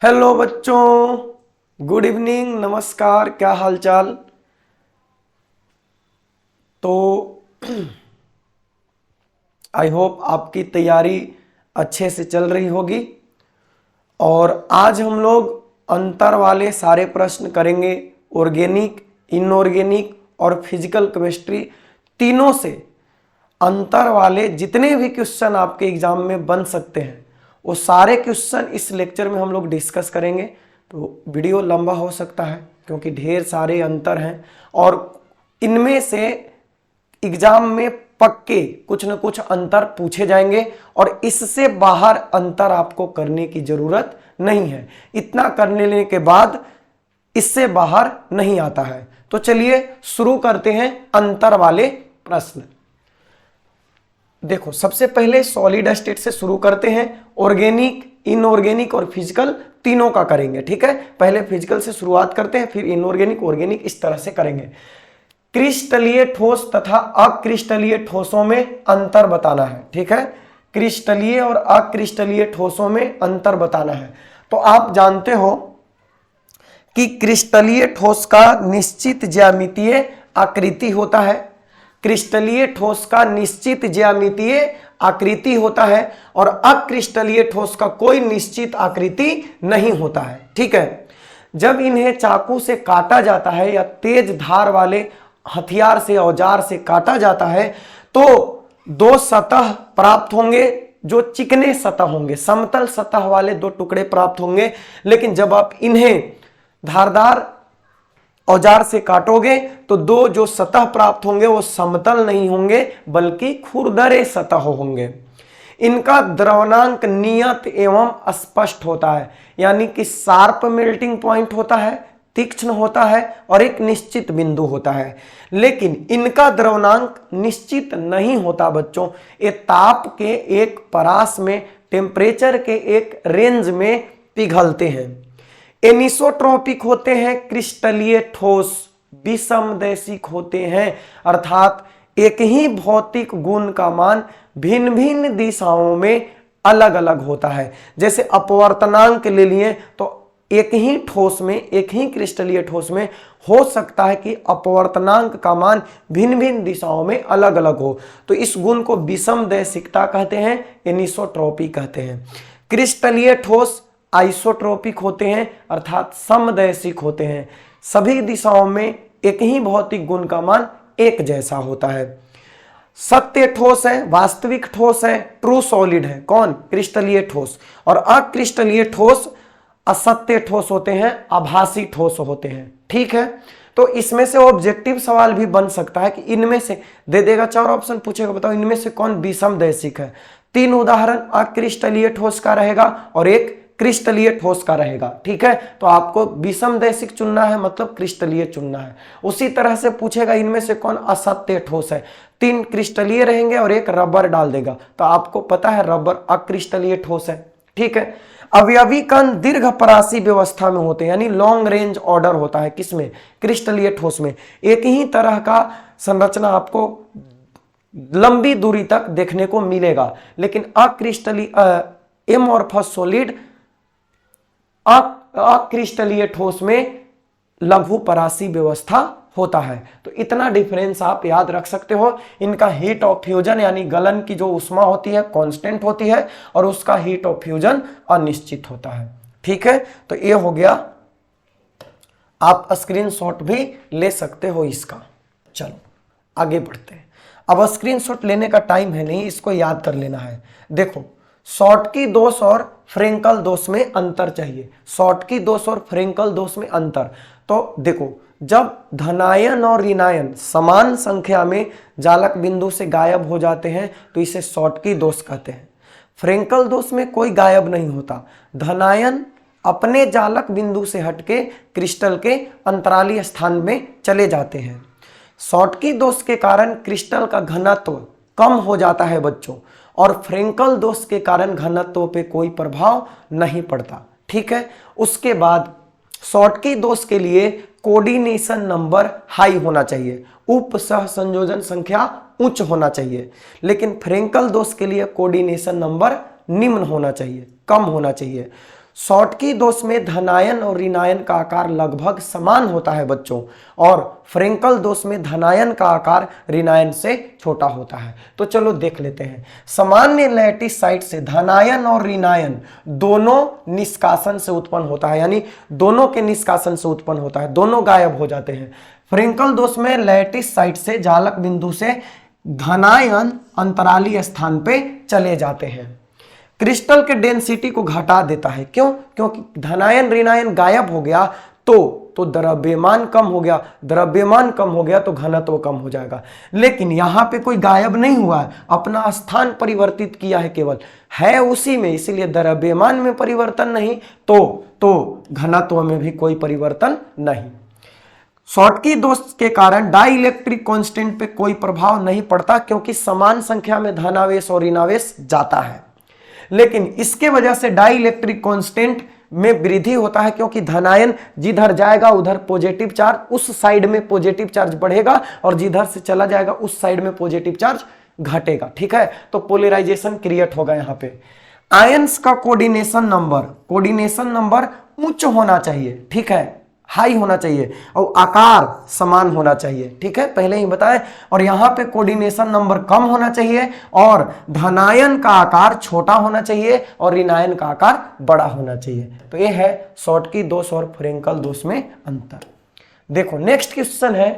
Hello बच्चों, good evening, नमस्कार। क्या हालचाल। तो आई होप आपकी तैयारी अच्छे से चल रही होगी। और आज हम लोग अंतर वाले सारे प्रश्न करेंगे। ऑर्गेनिक, इनऑर्गेनिक और फिजिकल केमिस्ट्री तीनों से अंतर वाले जितने भी क्वेश्चन आपके एग्जाम में बन सकते हैं वो सारे क्वेश्चन इस लेक्चर में हम लोग डिस्कस करेंगे। तो वीडियो लंबा हो सकता है क्योंकि ढेर सारे अंतर हैं और इनमें से एग्जाम में पक्के कुछ न कुछ अंतर पूछे जाएंगे और इससे बाहर अंतर आपको करने की जरूरत नहीं है। इतना करने लेने के बाद इससे बाहर नहीं आता है। तो चलिए शुरू करते हैं अंतर वाले प्रश्न। देखो, सबसे पहले सॉलिड स्टेट से शुरू करते हैं। ऑर्गेनिक, इनऑर्गेनिक और फिजिकल तीनों का करेंगे। ठीक है, पहले फिजिकल से शुरुआत करते हैं, फिर इनऑर्गेनिक, ऑर्गेनिक, इस तरह से करेंगे। क्रिस्टलीय ठोस तथा अक्रिस्टलीय ठोसों में अंतर बताना है। ठीक है, क्रिस्टलीय और अक्रिस्टलीय ठोसों में अंतर बताना है। तो आप जानते हो कि क्रिस्टलीय ठोस का निश्चित ज्यामितीय आकृति होता है। क्रिस्टलीय ठोस का निश्चित ज्यामितीय आकृति होता है और अक्रिस्टलीय ठोस का कोई निश्चित आकृति नहीं होता है। ठीक है, जब इन्हें चाकू से काटा जाता है या तेज धार वाले हथियार से, औजार से काटा जाता है तो दो सतह प्राप्त होंगे जो चिकने सतह होंगे, समतल सतह वाले दो टुकड़े प्राप्त होंगे। लेकिन जब आप इन्हें धारदार औजार से काटोगे तो दो जो सतह प्राप्त होंगे वो समतल नहीं होंगे बल्कि खुरदरे सतह होंगे। इनका द्रवणांक नियत एवं स्पष्ट होता है, यानी कि शार्प मेल्टिंग पॉइंट होता है, तीक्ष्ण होता है और एक निश्चित बिंदु होता है। लेकिन इनका द्रवणांक निश्चित नहीं होता बच्चों। ये ताप के एक परास में, टेम्परेचर के एक रेंज में पिघलते हैं। एनिसोट्रोपिक होते हैं। क्रिस्टलीय ठोस विषमदैशिक होते हैं, अर्थात एक ही भौतिक गुण का मान भिन्न भिन्न दिशाओं में अलग अलग होता है। जैसे अपवर्तनांक ले लिए तो एक ही ठोस में, एक ही क्रिस्टलीय ठोस में हो सकता है कि अपवर्तनांक का मान भिन्न भिन्न दिशाओं में अलग अलग हो। तो इस गुण को विषमदैशिकता कहते हैं, एनिसोट्रोपी कहते हैं। क्रिस्टलीय ठोस आइसोट्रोपिक होते हैं, अर्थात समदैशिक होते हैं। सभी दिशाओं में एक ही भौतिक गुण का मान एक जैसा होता है। सत्य ठोस है, वास्तविक ठोस है, ट्रू सॉलिड है। कौन? क्रिस्टलीय ठोस। और अक्रिस्टलीय ठोस असत्य ठोस होते हैं, आभासी ठोस होते हैं। ठीक है, तो इसमें से ऑब्जेक्टिव सवाल भी बन सकता है कि इनमें से दे देगा, 4 ऑप्शन पूछेगा, बताओ इनमें से कौन विषमदैशिक है। 3 उदाहरण अक्रिस्टलीय ठोस का रहेगा और एक क्रिस्टलीय ठोस का रहेगा। ठीक है, तो आपको विषमदैशिक चुनना है, मतलब क्रिस्टलीय चुनना है। उसी तरह से पूछेगा इनमें से कौन असत्य ठोस है। 3 क्रिस्टलीय रहेंगे और एक रबर डाल देगा, तो आपको पता है रबर अक्रिस्टलीय ठोस है। ठीक है, अवयवी कण दीर्घ परासी व्यवस्था में होते हैं, यानी लॉन्ग रेंज ऑर्डर होता है। किसमें? क्रिस्टलीय ठोस में। एक ही तरह का संरचना आपको लंबी दूरी तक देखने को मिलेगा। लेकिन अक्रिस्टलीय एमॉर्फस सॉलिड, अक्रिस्टलीय ठोस में लघु परासी व्यवस्था होता है। तो इतना डिफरेंस आप याद रख सकते हो। इनका हीट ऑफ फ्यूजन यानी गलन की जो ऊष्मा होती है कांस्टेंट होती है और उसका हीट ऑफ फ्यूजन अनिश्चित होता है। ठीक है, तो ये हो गया। आप स्क्रीनशॉट भी ले सकते हो इसका। चलो आगे बढ़ते हैं। अब स्क्रीनशॉट लेने का टाइम है नहीं, इसको याद कर लेना है। देखो, शॉर्टकी दोष और फ्रेंकल दोष में अंतर चाहिए। शॉर्टकी दोष और फ्रेंकल दोष में अंतर। तो देखो, जब धनायन और ऋणायन समान संख्या में जालक बिंदु से गायब हो जाते हैं तो इसे शॉर्टकी दोष कहते हैं। फ्रेंकल दोष में कोई गायब नहीं होता। धनायन अपने जालक बिंदु से हटके क्रिस्टल के अंतराली स्थान में चले जाते हैं। शॉर्टकी दोष के कारण क्रिस्टल का घनत्व कम हो जाता है बच्चों, और फ्रेंकल दोष के कारण घनत्व पे कोई प्रभाव नहीं पड़ता। ठीक है, उसके बाद शॉर्टकी दोष के लिए कोऑर्डिनेशन नंबर हाई होना चाहिए, उप सह संयोजन संख्या उच्च होना चाहिए। लेकिन फ्रेंकल दोष के लिए कोऑर्डिनेशन नंबर निम्न होना चाहिए, कम होना चाहिए। शॉटकी दोष में धनायन और ऋणायन का आकार लगभग समान होता है बच्चों, और फ्रेंकल दोष में धनायन का आकार ऋणायन से छोटा होता है। तो चलो देख लेते हैं। सामान्य लैटिस साइट से धनायन और ऋणायन दोनों निष्कासन से उत्पन्न होता है, यानी दोनों के निष्कासन से उत्पन्न होता है, दोनों गायब हो जाते हैं। फ्रेंकल दोष में लैटिस साइट से जालक बिंदु से धनायन अंतराली स्थान पे चले जाते हैं। क्रिस्टल के डेंसिटी को घटा देता है। क्यों? क्योंकि धनायन ऋणायन गायब हो गया तो द्रव्यमान कम हो गया, द्रव्यमान कम हो गया तो घनत्व कम हो जाएगा। लेकिन यहां पे कोई गायब नहीं हुआ है, अपना स्थान परिवर्तित किया है, केवल है उसी में, इसीलिए द्रव्यमान में परिवर्तन नहीं तो घनत्व में भी कोई परिवर्तन नहीं। शॉटकी दोष के कारण डाई इलेक्ट्रिक कांस्टेंट पे कोई प्रभाव नहीं पड़ता, क्योंकि समान संख्या में धनावेश और ऋणावेश जाता है। लेकिन इसके वजह से डाई इलेक्ट्रिक कांस्टेंट में वृद्धि होता है, क्योंकि धनायन जिधर जाएगा उधर पॉजिटिव चार्ज, उस साइड में पॉजिटिव चार्ज बढ़ेगा, और जिधर से चला जाएगा उस साइड में पॉजिटिव चार्ज घटेगा। ठीक है, तो पोलराइजेशन क्रिएट होगा। यहाँ पे आयंस का कोऑर्डिनेशन नंबर उच्च होना चाहिए, ठीक है, हाई होना चाहिए, और आकार समान होना चाहिए। ठीक है, पहले ही बताए। और यहाँ पे कोऑर्डिनेशन नंबर कम होना चाहिए, और धनायन का आकार छोटा होना चाहिए, और ऋणायन का आकार बड़ा होना चाहिए। तो ये है शॉटकी दोष और फ्रेंकल दोष में अंतर। देखो नेक्स्ट क्वेश्चन है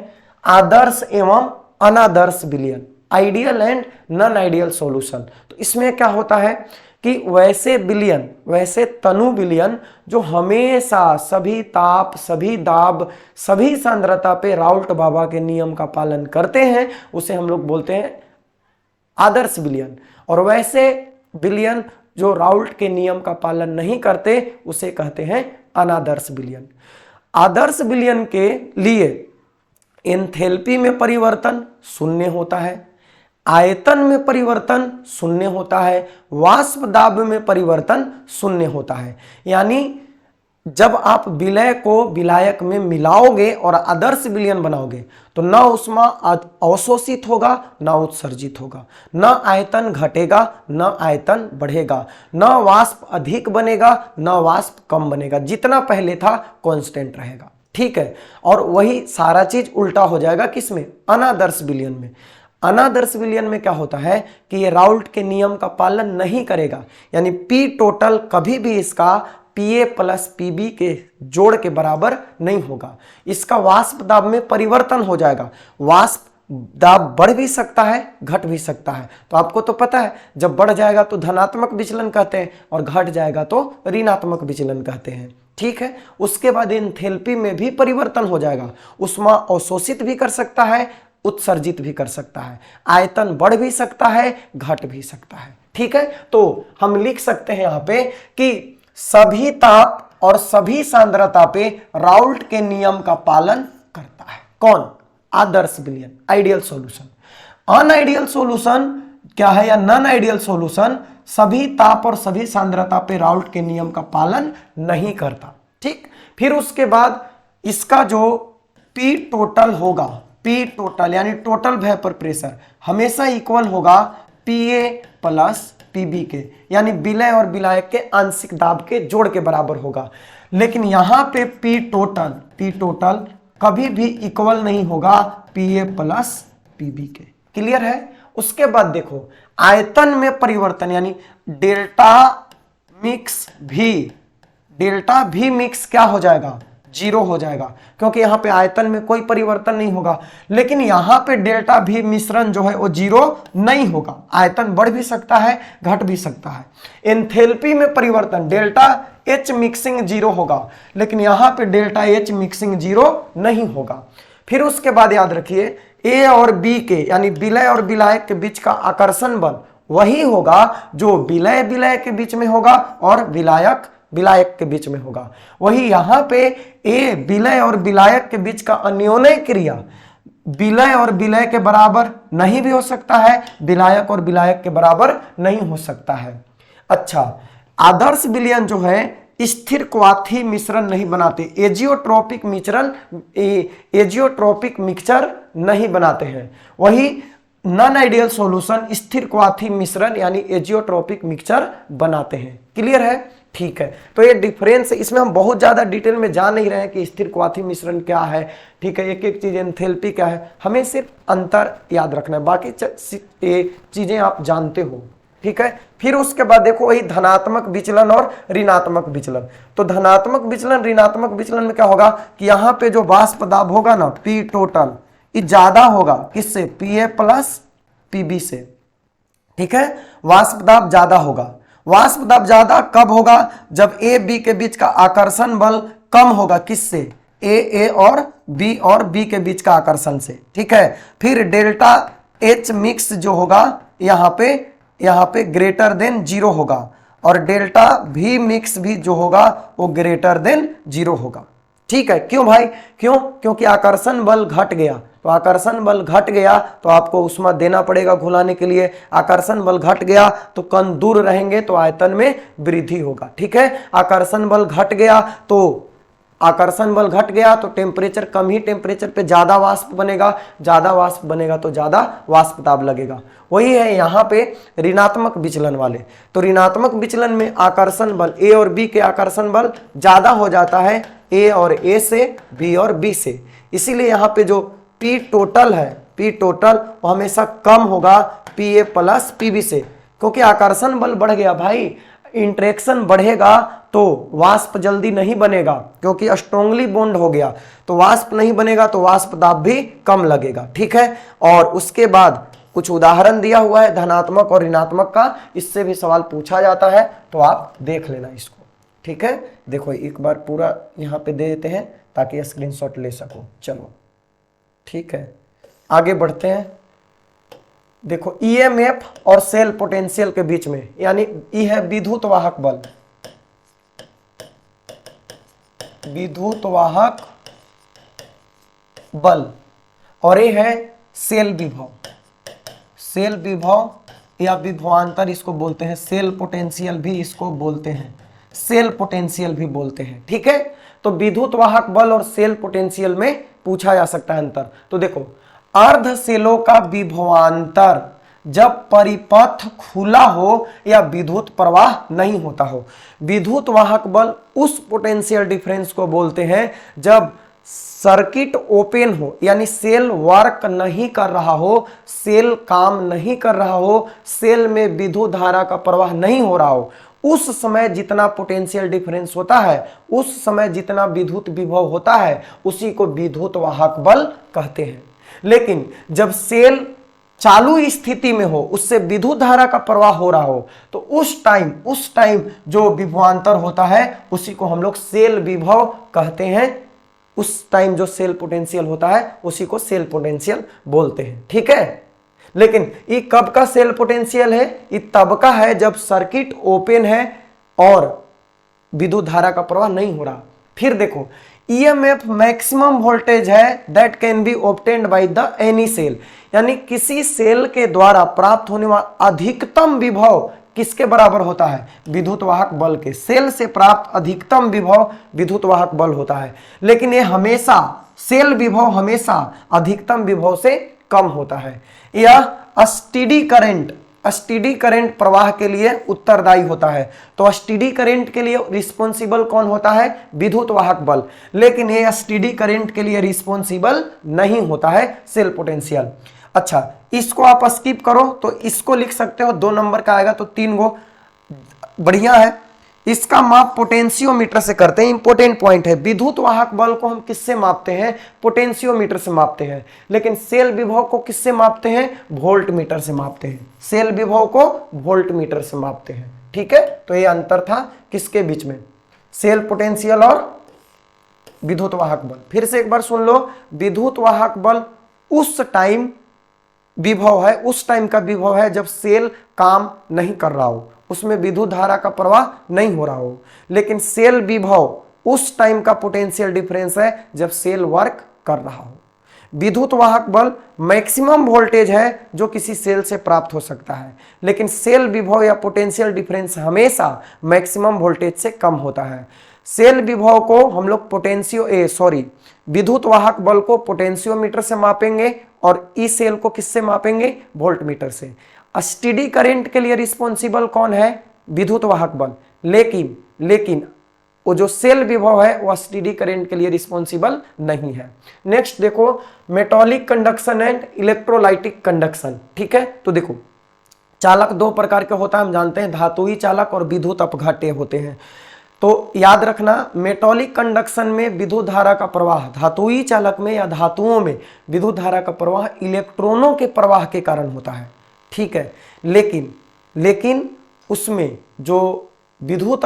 आदर्श एवं अनादर्श विलयन, ideal and non ideal solution. तो इसमें क्या होता है कि वैसे तनु विलयन जो हमेशा सभी ताप, सभी दाब, सभी सांद्रता पे राउल्ट बाबा के नियम का पालन करते हैं, उसे हम लोग बोलते हैं आदर्श विलयन। और वैसे विलयन जो राउल्ट के नियम का पालन नहीं करते, उसे कहते हैं अनादर्श विलयन। आदर्श विलयन के लिए एंथैल्पी में परिवर्तन शून्य होता है, आयतन में परिवर्तन शून्य होता है, वाष्प दाब में परिवर्तन शून्य होता है। यानी जब आप विलय को विलायक में मिलाओगे और आदर्श विलयन बनाओगे तो न उष्मा अवशोषित होगा न उत्सर्जित होगा, न आयतन घटेगा न आयतन बढ़ेगा, न वाष्प अधिक बनेगा न वाष्प कम बनेगा, जितना पहले था कांस्टेंट रहेगा। ठीक है, और वही सारा चीज उल्टा हो जाएगा किसमें? अनादर्श विलयन में। अनादर्श विलयन में क्या होता है कि ये राउल्ट के नियम का पालन नहीं करेगा, यानी पी टोटल कभी भी इसका Pa प्लस Pb के जोड़ के बराबर नहीं होगा। इसका वाष्प दाब में परिवर्तन हो जाएगा, वाष्प दाब बढ़ भी सकता है घट भी सकता है। तो आपको तो पता है जब बढ़ जाएगा तो धनात्मक विचलन कहते हैं, और घट जाएगा तो ऋणात्मक विचलन कहते हैं। ठीक है, उसके बाद एंथैल्पी में भी परिवर्तन हो जाएगा, उष्मा अवशोषित भी कर सकता है, उत्सर्जित भी कर सकता है, आयतन बढ़ भी सकता है घट भी सकता है। ठीक है, तो हम लिख सकते हैं यहाँ पे कि सभी ताप और सभी सांद्रता पे राउल्ट के नियम का पालन करता है। कौन? आदर्श विलयन, आइडियल सॉल्यूशन। अनआइडियल सॉल्यूशन क्या है या नॉन आइडियल सॉल्यूशन सभी ताप और सभी सांद्रता पे राउल्ट के नियम का पालन नहीं करता। ठीक, फिर उसके बाद इसका जो पी टोटल होगा, पी टोटल यानी टोटल वेपर प्रेशर हमेशा इक्वल होगा Pa प्लस Pb के, यानी विलय और विलायक के आंशिक दाब के जोड़ के बराबर होगा। लेकिन यहां पे पी टोटल कभी भी इक्वल नहीं होगा Pa प्लस Pb के। क्लियर है? उसके बाद देखो आयतन में परिवर्तन, यानी डेल्टा भी मिक्स क्या हो जाएगा? जीरो हो जाएगा, क्योंकि यहाँ पे आयतन में कोई परिवर्तन नहीं होगा। लेकिन यहाँ पे डेल्टा भी मिश्रण जो है वो जीरो नहीं होगा, आयतन बढ़ भी सकता है घट भी सकता है। एंथैल्पी में परिवर्तन डेल्टा H मिक्सिंग जीरो होगा, लेकिन यहाँ पे डेल्टा H मिक्सिंग जीरो नहीं होगा। फिर उसके बाद याद रखिए A और B के यानी विलय और विलायक के बीच का आकर्षण बल वही होगा जो विलय के बीच में होगा और विलायक के बीच में होगा। वही यहाँ पे ए विलय और विलायक के बीच का अन्योन्य क्रिया विलय और विलय के बराबर नहीं भी हो सकता है, विलायक और विलायक के बराबर नहीं हो सकता है। अच्छा, आदर्श विलयन जो है स्थिर क्वाथी मिश्रण नहीं बनाते, एजियोट्रोपिक मिक्सचर नहीं बनाते हैं। वही नॉन आइडियल सॉल्यूशन स्थिर क्वाथी मिश्रण यानी एजियोट्रोपिक मिक्सचर बनाते हैं। क्लियर है? ठीक है, तो ये डिफरेंस, इसमें हम बहुत ज्यादा डिटेल में जा नहीं रहे हैं कि स्थिर क्वाथी मिश्रण क्या है, ठीक है, एक एक चीज एंथैल्पी क्या है, हमें सिर्फ अंतर याद रखना है, बाकी ये चीजें आप जानते हो, ठीक है। फिर उसके बाद देखो वही धनात्मक विचलन और ऋणात्मक विचलन। तो धनात्मक विचलन ऋणात्मक विचलन में क्या होगा कि यहाँ पे जो वाष्प दाब होगा ना पी टोटल, ये ज्यादा होगा किससे, पीए प्लस पीबी से, ठीक है, वाष्प दाब ज्यादा होगा। वाष्प दाब ज्यादा कब होगा, जब ए बी के बीच का आकर्षण बल कम होगा, किससे, ए और बी के बीच का आकर्षण से, ठीक है। फिर डेल्टा एच मिक्स जो होगा यहाँ पे ग्रेटर देन 0 होगा, और डेल्टा भी मिक्स भी जो होगा वो ग्रेटर देन 0 होगा, ठीक है। क्यों भाई, क्यों, क्योंकि आकर्षण बल घट गया, तो आकर्षण बल घट गया तो आपको उष्मा देना पड़ेगा घुलाने के लिए, आकर्षण बल घट गया तो कण दूर रहेंगे तो आयतन में वृद्धि होगा, ठीक है। आकर्षण बल घट गया तो टेम्परेचर कम ही टेम्परेचर पे ज्यादा वाष्प बनेगा, ज्यादा वाष्प बनेगा तो ज्यादा वाष्प दाब लगेगा। वही है यहाँ पे ऋणात्मक विचलन वाले। तो ऋणात्मक विचलन में आकर्षण बल ए और बी के आकर्षण बल ज्यादा हो जाता है ए और ए से, बी और बी से, इसीलिए यहाँ पे जो पी टोटल है, पी टोटल वो हमेशा कम होगा पी ए प्लस पीबी से, क्योंकि आकर्षण बल बढ़ गया भाई, इंटरेक्शन बढ़ेगा तो वाष्प जल्दी नहीं बनेगा, क्योंकि स्ट्रांगली बॉन्ड हो गया तो वाष्प नहीं बनेगा, तो वाष्प दाब भी कम लगेगा, ठीक है। और उसके बाद कुछ उदाहरण दिया हुआ है धनात्मक और ऋणात्मक का, इससे भी सवाल पूछा जाता है, तो आप देख लेना इसको, ठीक है। देखो एक बार पूरा यहाँ पे दे देते हैं ताकि स्क्रीनशॉट ले सको। चलो ठीक है, आगे बढ़ते हैं। देखो ईएमएफ और सेल पोटेंशियल के बीच में, यानी ई है विद्युत वाहक बल, विद्युत वाहक बल, और ये है सेल विभव, सेल विभव या विभवांतर इसको बोलते हैं, सेल पोटेंशियल भी इसको बोलते हैं, सेल पोटेंशियल भी बोलते हैं, ठीक है। तो विद्युत वाहक बल और सेल पोटेंशियल में पूछा जा सकता है अंतर। तो देखो अर्ध सेलों का विभवांतर जब परिपथ खुला हो या विद्युत प्रवाह नहीं होता हो, विद्युत वाहक बल उस पोटेंशियल डिफरेंस को बोलते हैं जब सर्किट ओपन हो, यानी सेल वर्क नहीं कर रहा हो, सेल काम नहीं कर रहा हो, सेल में विद्युत धारा का प्रवाह नहीं हो रहा हो, उस समय जितना पोटेंशियल डिफरेंस होता है, उस समय जितना विद्युत विभव होता है, उसी को विद्युत वाहक बल कहते हैं। लेकिन जब सेल चालू स्थिति में हो, उससे विद्युत धारा का प्रवाह हो रहा हो, तो उस टाइम जो विभवांतर होता है उसी को हम लोग सेल विभव कहते हैं। उस टाइम जो सेल पोटेंशियल होता है उसी को सेल पोटेंशियल बोलते हैं, ठीक है। लेकिन ये कब का सेल पोटेंशियल है, ये तब का है जब सर्किट ओपन है और विद्युत धारा का प्रवाह नहीं हो रहा। फिर देखो ईएमएफ मैक्सिमम वोल्टेज है that can be obtained by the any cell, यानी किसी सेल के द्वारा प्राप्त होने वाला अधिकतम विभव किसके बराबर होता है, विद्युत वाहक बल के। सेल से प्राप्त अधिकतम विभव विद्युत वाहक बल होता है, लेकिन ये हमेशा सेल विभव हमेशा अधिकतम विभव से कम होता है। यह स्टेडी करंट प्रवाह के लिए उत्तरदायी होता है। तो स्टेडी करंट के लिए रिस्पॉन्सिबल कौन होता है, विद्युत वाहक बल, लेकिन ये स्टेडी करंट के लिए रिस्पॉन्सिबल नहीं होता है सेल पोटेंशियल। अच्छा इसको आप स्किप करो तो इसको लिख सकते हो, 2 नंबर का आएगा तो 3 गो, बढ़िया है। इसका माप पोटेंशियोमीटर से करते हैं, इंपॉर्टेंट पॉइंट है। विद्युत वाहक बल को हम किससे मापते हैं, पोटेंशियोमीटर से मापते हैं, लेकिन सेल विभव को किससे मापते हैं, वोल्ट मीटर से मापते हैं। सेल विभव को वोल्ट मीटर से मापते हैं, ठीक है। तो ये अंतर था किसके बीच में, सेल पोटेंशियल और विद्युत वाहक बल। फिर से एक बार सुन लो, विद्युत वाहक बल उस टाइम विभव है, उस टाइम का विभव है जब सेल काम नहीं कर रहा हो, उसमें विद्युत धारा का प्रवाह नहीं हो रहा हो। लेकिन सेल विभव उस टाइम का पोटेंशियल डिफरेंस है जब सेल वर्क कर रहा हो। विद्युत वाहक बल मैक्सिमम वोल्टेज है जो किसी सेल से प्राप्त हो सकता है, लेकिन सेल विभव या पोटेंशियल डिफरेंस हमेशा मैक्सिमम वोल्टेज से कम होता है। सेल विभव को हम लोग विद्युत वाहक बल को पोटेंशियोमीटर से मापेंगे और ई सेल को किससे मापेंगे, वोल्ट मीटर से। स्टेडी करंट के लिए रिस्पॉन्सिबल कौन है, विद्युत वाहक बल, लेकिन वो जो सेल विभव है वो स्टेडी करंट के लिए रिस्पॉन्सिबल नहीं है। नेक्स्ट देखो, मेटॉलिक कंडक्शन एंड इलेक्ट्रोलाइटिक कंडक्शन। ठीक है, तो देखो चालक दो प्रकार के होता है, हम जानते हैं, धातुई चालक और विद्युत अपघट्य होते हैं। तो याद रखना, मेटॉलिक कंडक्शन में विद्युत धारा का प्रवाह, धातुई चालक में या धातुओं में विद्युत धारा का प्रवाह इलेक्ट्रॉनों के प्रवाह के कारण होता है। ठीक है, लेकिन उसमें जो विद्युत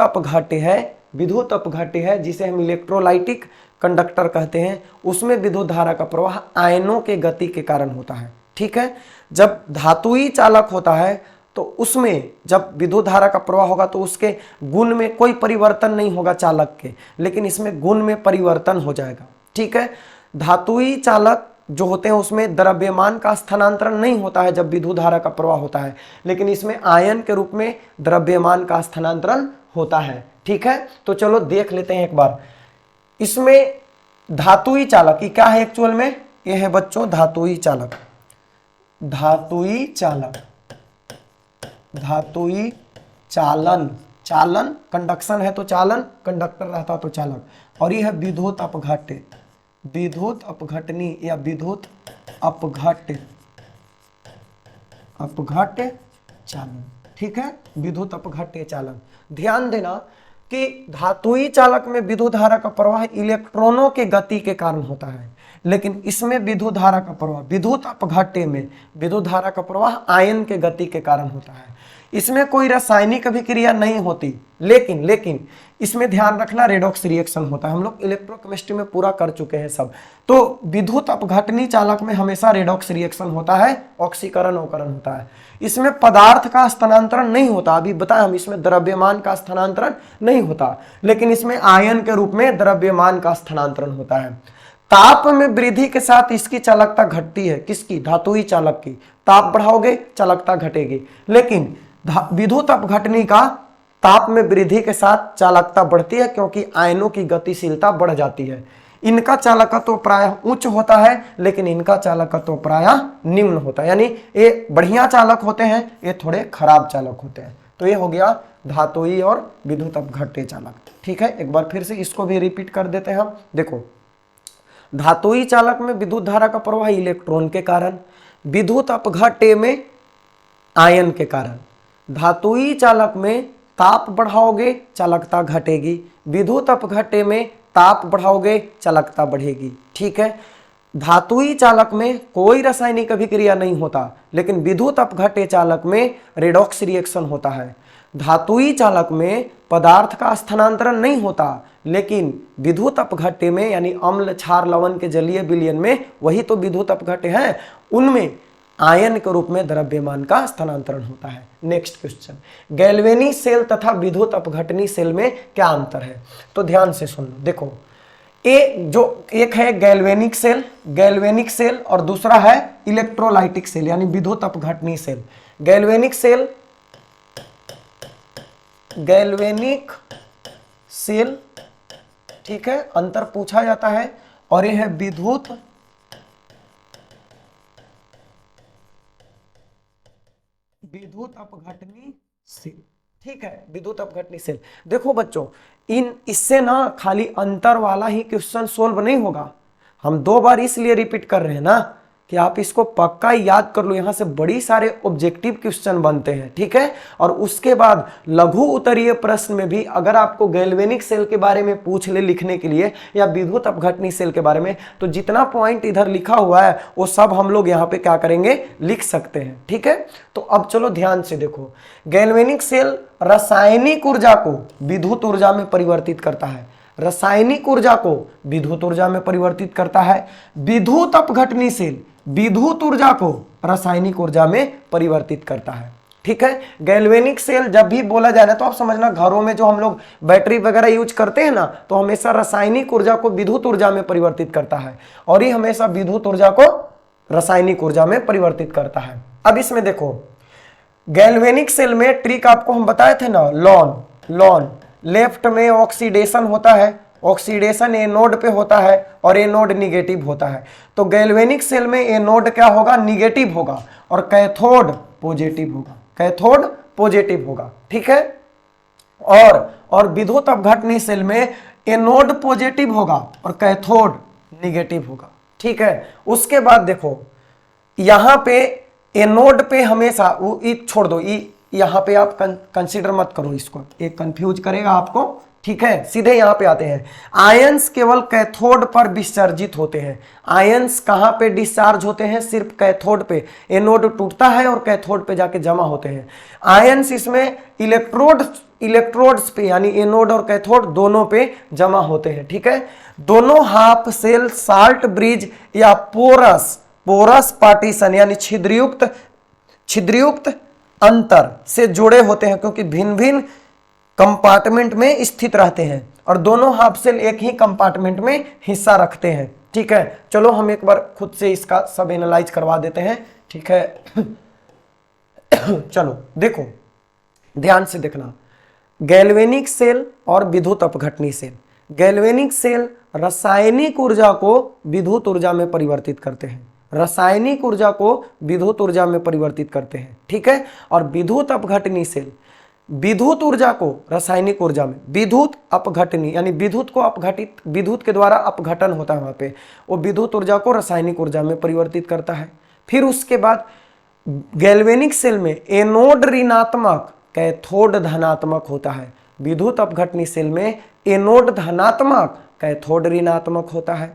अपघट्य है जिसे हम इलेक्ट्रोलाइटिक कंडक्टर कहते हैं, उसमें विद्युत धारा का प्रवाह आयनों के गति के कारण होता है। ठीक है, जब धातुई चालक होता है तो उसमें जब विद्युत धारा का प्रवाह होगा तो उसके गुण में कोई परिवर्तन नहीं होगा चालक के, लेकिन इसमें गुण में परिवर्तन हो जाएगा। ठीक है, धातुई चालक जो होते हैं उसमें द्रव्यमान का स्थानांतरण नहीं होता है जब विद्युत धारा का प्रवाह होता है, लेकिन इसमें आयन के रूप में द्रव्यमान का स्थानांतरण होता है। ठीक है, तो चलो देख लेते हैं एक बार। इसमें धातुई चालक ये क्या है एक्चुअल में, ये है बच्चों धातुई चालक। धातुई चालन, कंडक्शन है तो चालन, कंडक्टर रहता तो चालक। और ये है विद्युत अपघट्य, विद्युत अपघटनी या विद्युत अपघट्य चालन। ठीक है, विद्युत अपघट्य चालन। ध्यान देना कि धातुई चालक में विद्युत धारा का प्रवाह इलेक्ट्रॉनों के गति के कारण होता है, लेकिन इसमें विद्युत धारा का प्रवाह, विद्युत अपघट्य में विद्युत धारा का प्रवाह आयन के गति के कारण होता है। इसमें कोई रासायनिक अभिक्रिया नहीं होती, लेकिन इसमें ध्यान रखना रेडॉक्स रिएक्शन होता है। हम लोग इलेक्ट्रोकेमिस्ट्री में पूरा कर चुके हैं सब। तो विद्युत अपघटनी चालक में हमेशा रेडॉक्स रिएक्शन होता है, ऑक्सीकरण अवकरण होता है। इसमें पदार्थ का स्थानांतरण नहीं होता, अभी बताया हम, इसमें द्रव्यमान का स्थानांतरण नहीं होता, लेकिन इसमें आयन के रूप में द्रव्यमान का स्थानांतरण होता है। ताप में वृद्धि के साथ इसकी चालकता घटती है, किसकी, धातुई चालक की। ताप बढ़ाओगे चालकता घटेगी, लेकिन विद्युत अपघटनी का ताप में वृद्धि के साथ चालकता बढ़ती है, क्योंकि आयनों की गतिशीलता बढ़ जाती है। इनका चालकत्व प्रायः उच्च होता है, लेकिन इनका चालकत्व प्रायः निम्न होता है, यानी ये बढ़िया चालक होते हैं, ये थोड़े खराब चालक होते हैं। तो ये हो गया धातुई और विद्युत अपघट्य चालक। ठीक है, एक बार फिर से इसको भी रिपीट कर देते हैं हम। देखो, धातुई चालक में विद्युत धारा का प्रवाह इलेक्ट्रॉन के कारण, विद्युत अपघट्य में आयन के कारण। धातुई चालक में ताप बढ़ाओगे चालकता घटेगी, विद्युत अपघट्य में ताप बढ़ाओगे चालकता बढ़ेगी। ठीक है, धातुई चालक में कोई रासायनिक अभिक्रिया नहीं होता, लेकिन विद्युत अपघट्य चालक में रेडॉक्स रिएक्शन होता है। धातुई चालक में पदार्थ का स्थानांतरण नहीं होता, लेकिन विद्युत अपघट्य में यानी अम्ल, क्षार, लवण के जलीय विलयन में, वही तो विद्युत अपघट्य है, उनमें आयन के रूप में द्रव्यमान का स्थानांतरण होता है। नेक्स्ट क्वेश्चन, गैल्वेनी सेल तथा विद्युत अपघटनी सेल में क्या अंतर है? तो ध्यान से सुन लो। देखो, एक है गैल्वेनिक सेल और दूसरा है इलेक्ट्रोलाइटिक सेल यानी विद्युत अपघटनी सेल। गैल्वेनिक सेल, ठीक है, अंतर पूछा जाता है। और यह है विद्युत अपघटनी सेल। ठीक है, विद्युत अपघटनी सेल। देखो बच्चों, इससे ना खाली अंतर वाला ही क्वेश्चन सोल्व नहीं होगा। हम 2 बार इसलिए रिपीट कर रहे हैं ना कि आप इसको पक्का याद कर लो, यहां से बड़ी सारे ऑब्जेक्टिव क्वेश्चन बनते हैं। ठीक है, और उसके बाद लघु उत्तरीय प्रश्न में भी अगर आपको गैल्वेनिक सेल के बारे में पूछ ले लिखने के लिए या विद्युत अपघटनी सेल के बारे में, तो जितना पॉइंट इधर लिखा हुआ है वो सब हम लोग यहाँ पे क्या करेंगे, लिख सकते हैं। ठीक है, तो अब चलो ध्यान से देखो, गैल्वेनिक सेल रासायनिक ऊर्जा को विद्युत ऊर्जा में परिवर्तित करता है, रासायनिक ऊर्जा को विद्युत ऊर्जा में परिवर्तित करता है। विद्युत अपघटनी सेल विद्युत ऊर्जा को रासायनिक ऊर्जा में परिवर्तित करता है। ठीक है, गैल्वेनिक सेल जब भी बोला जाए ना तो आप समझना, घरों में जो हम लोग बैटरी वगैरह यूज करते हैं ना, तो हमेशा रासायनिक ऊर्जा को विद्युत ऊर्जा में परिवर्तित करता है, और ये हमेशा विद्युत ऊर्जा को रासायनिक ऊर्जा में परिवर्तित करता है। अब इसमें देखो, गैल्वेनिक सेल में ट्रिक आपको हम बताए थे ना, लॉन लेफ्ट में ऑक्सीडेशन होता है, ऑक्सीडेशन ए नोड पे होता है और ए नोड निगेटिव होता है। तो गैल्वेनिक सेल में ए नोड क्या होगा, निगेटिव होगा, और कैथोड पॉजिटिव होगा, कैथोड पॉजिटिव होगा। ठीक है, और विद्युत अपघटनी सेल में एनोड पॉजिटिव होगा और कैथोड निगेटिव होगा। ठीक है, उसके बाद देखो यहां पे एनोड पे हमेशा वो ई छोड़ दो, यहां पे आप कंसीडर मत करो इसको, एक कंफ्यूज करेगा आपको। ठीक है, सीधे यहां पे आते हैं। आयंस केवल कैथोड पर विसर्जित होते हैं। आयंस कहां पे डिस्चार्ज होते हैं? सिर्फ कैथोड पे। एनोड टूटता है और कैथोड पे जाके जमा होते हैं। आयंस इसमें इलेक्ट्रोड्स पे यानी एनोड और कैथोड दोनों पे जमा होते हैं। ठीक है, दोनों हाफ सेल साल्ट ब्रिज या पोरस पार्टीशन यानी छिद्रयुक्त अंतर से जुड़े होते हैं, क्योंकि भिन्न भिन्न कंपार्टमेंट में स्थित रहते हैं और दोनों हाफ सेल एक ही कंपार्टमेंट में हिस्सा रखते हैं। ठीक है, चलो हम एक बार खुद से इसका सब एनालाइज करवा देते हैं। ठीक है चलो देखो, ध्यान से देखना, गैल्वेनिक सेल और विद्युत अपघटनी सेल। गैल्वेनिक सेल रासायनिक ऊर्जा को विद्युत ऊर्जा में परिवर्तित करते हैं, रासायनिक ऊर्जा को विद्युत ऊर्जा में परिवर्तित करते हैं। ठीक है, और विद्युत अपघटनी सेल विद्युत ऊर्जा को रासायनिक ऊर्जा में, विद्युत अपघटनी यानी विद्युत को अपघटित, विद्युत के द्वारा अपघटन होता है वहां पे, वो विद्युत ऊर्जा को रासायनिक ऊर्जा में परिवर्तित करता है। फिर उसके बाद गैल्वेनिक सेल में एनोड ऋणात्मक कैथोड धनात्मक होता है, विद्युत अपघटनी सेल में एनोड धनात्मक कैथोड ऋणात्मक होता है।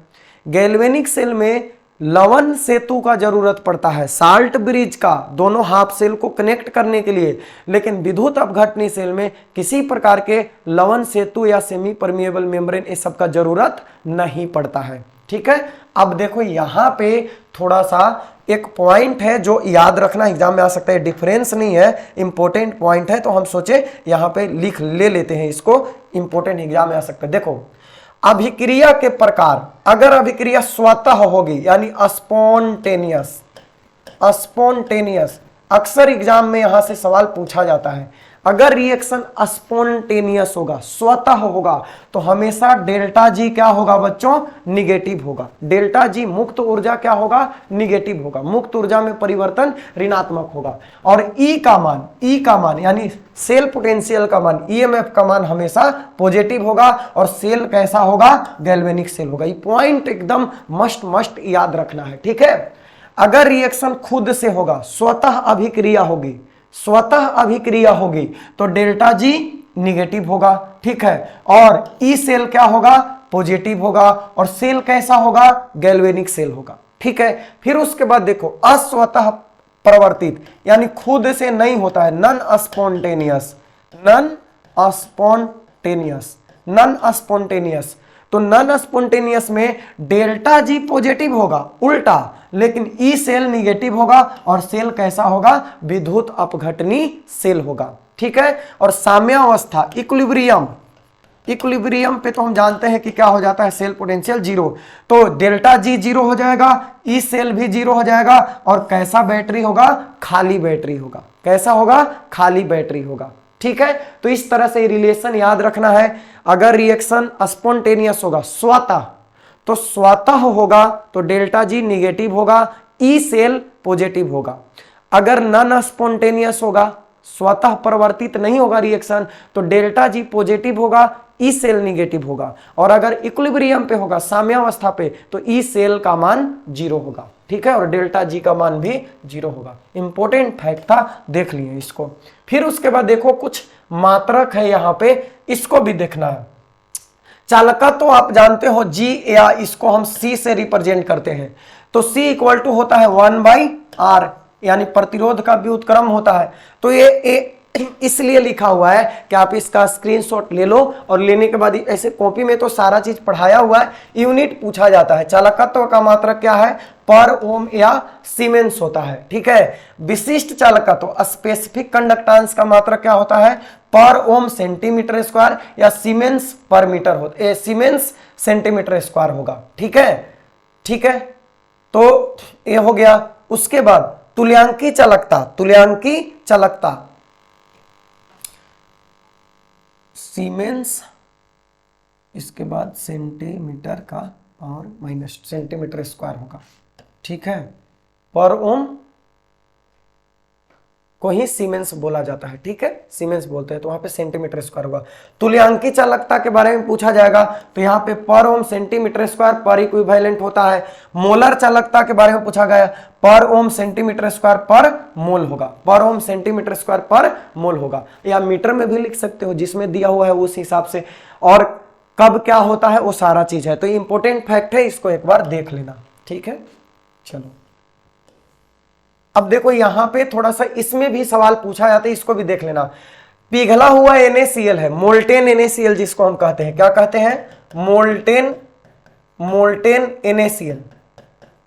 गैल्वेनिक सेल में लवण सेतु का जरूरत पड़ता है, साल्ट ब्रिज का, दोनों हाफ सेल को कनेक्ट करने के लिए, लेकिन विद्युत अपघटनी सेल में किसी प्रकार के लवण सेतु या सेमी परमिएबल मेम्ब्रेन इस सब का जरूरत नहीं पड़ता है। ठीक है, अब देखो यहां पे थोड़ा सा एक पॉइंट है जो याद रखना, एग्जाम में आ सकता है, डिफरेंस नहीं है, इंपॉर्टेंट पॉइंट है, तो हम सोचे यहां पे लिख ले लेते हैं इसको, इंपॉर्टेंट एग्जाम में आ सकता है। देखो, अभिक्रिया के प्रकार, अगर अभिक्रिया स्वतः होगी यानी स्पॉन्टेनियस, अक्सर एग्जाम में यहां से सवाल पूछा जाता है, अगर रिएक्शन स्पॉन्टेनियस होगा, स्वतः होगा, तो हमेशा डेल्टा जी क्या होगा बच्चों? निगेटिव होगा। डेल्टा जी मुक्त ऊर्जा क्या होगा? निगेटिव होगा, मुक्त ऊर्जा में परिवर्तन ऋणात्मक होगा। और ई का मान यानी सेल पोटेंशियल का मान, ईएमएफ का मान हमेशा पॉजिटिव होगा और सेल कैसा होगा? गैल्वेनिक सेल होगा। ये पॉइंट एकदम मस्ट याद रखना है। ठीक है, अगर रिएक्शन खुद से होगा, स्वतः अभिक्रिया होगी तो डेल्टा जी निगेटिव होगा। ठीक है, और ई सेल क्या होगा? पॉजिटिव होगा, और सेल कैसा होगा? गैल्वेनिक सेल होगा। ठीक है, फिर उसके बाद देखो, अस्वतः प्रवर्तित यानी खुद से नहीं होता है, नॉन स्पॉन्टेनियस, तो नॉन स्पॉन्टेनियस में डेल्टा जी पॉजिटिव होगा, उल्टा, लेकिन ई सेल निगेटिव होगा और सेल कैसा होगा? विद्युत अपघटनी सेल होगा। ठीक है, और साम्यावस्था इक्विलिब्रियम पे तो हम जानते हैं कि क्या हो जाता है? सेल पोटेंशियल जीरो, तो डेल्टा जी जीरो हो जाएगा, ई सेल भी जीरो हो जाएगा, और कैसा बैटरी होगा? खाली बैटरी होगा। कैसा होगा? खाली बैटरी होगा। ठीक है, तो इस तरह से रिलेशन याद रखना है। अगर रिएक्शन स्पॉन्टेनियस होगा, स्वतः होगा, तो डेल्टा जी निगेटिव होगा, ई सेल पॉजिटिव होगा। अगर नॉन स्पॉन्टेनियस होगा, स्वतः परिवर्तित नहीं होगा रिएक्शन, तो डेल्टा जी पॉजिटिव होगा, ई सेल निगेटिव होगा। और अगर इक्विलिब्रियम पे होगा, साम्यावस्था पे, तो ई सेल का मान जीरो होगा। ठीक है, और डेल्टा जी का मान भी जीरो होगा। इंपॉर्टेंट फैक्ट था, देख लिए इसको। फिर उसके बाद देखो, कुछ मात्रक है यहां पे, इसको भी देखना है। चालकत्व तो आप जानते हो जी, या इसको हम सी से रिप्रेजेंट करते हैं, तो सी इक्वल टू होता है 1/r, यानी प्रतिरोध का व्युत्क्रम होता है। तो ये इसलिए लिखा हुआ है कि आप इसका स्क्रीनशॉट ले लो, और लेने के बाद ऐसे कॉपी में तो सारा चीज पढ़ाया हुआ है, यूनिट पूछा जाता है। चालकत्व का मात्रक क्या है? पर ओम या सीमेंस होता है। ठीक है, विशिष्ट चालकत्व स्पेसिफिक कंडक्टेंस का मात्रक क्या होता है? पर ओम सेंटीमीटर स्क्वायर या सीमेंस पर मीटर होता है, सीमेंस सेंटीमीटर स्क्वायर होगा। ठीक है, तो ये हो गया। उसके बाद तुल्यांकी चालकता सीमेंस, इसके बाद सेंटीमीटर का और माइनस सेंटीमीटर स्क्वायर होगा। ठीक है, पर ओम को ही सीमेंस बोला जाता है, ठीक है, सीमेंस बोलते हैं, तो वहां पे सेंटीमीटर स्क्वायर होगा। तुल्यांकी चालकता के बारे में पूछा जाएगा तो यहाँ पे पर ओम सेंटीमीटर स्क्वायर पर इक्विवेलेंट होता है। मोलर चालकता के बारे में पूछा गया, पर ओम सेंटीमीटर स्क्वायर पर मोल होगा, पर ओम सेंटीमीटर स्क्वायर पर मोल होगा, या मीटर में भी लिख सकते हो, जिसमें दिया हुआ है उस हिसाब से। और कब क्या होता है वो सारा चीज है, तो इंपॉर्टेंट फैक्ट है, इसको एक बार देख लेना, ठीक है। चलो अब देखो यहां पे थोड़ा सा इसमें भी सवाल पूछा जाता है, इसको भी देख लेना। पिघला हुआ NaCl है, मोल्टेन NaCl जिसको हम कहते हैं, क्या कहते हैं, मोल्टेन NaCl।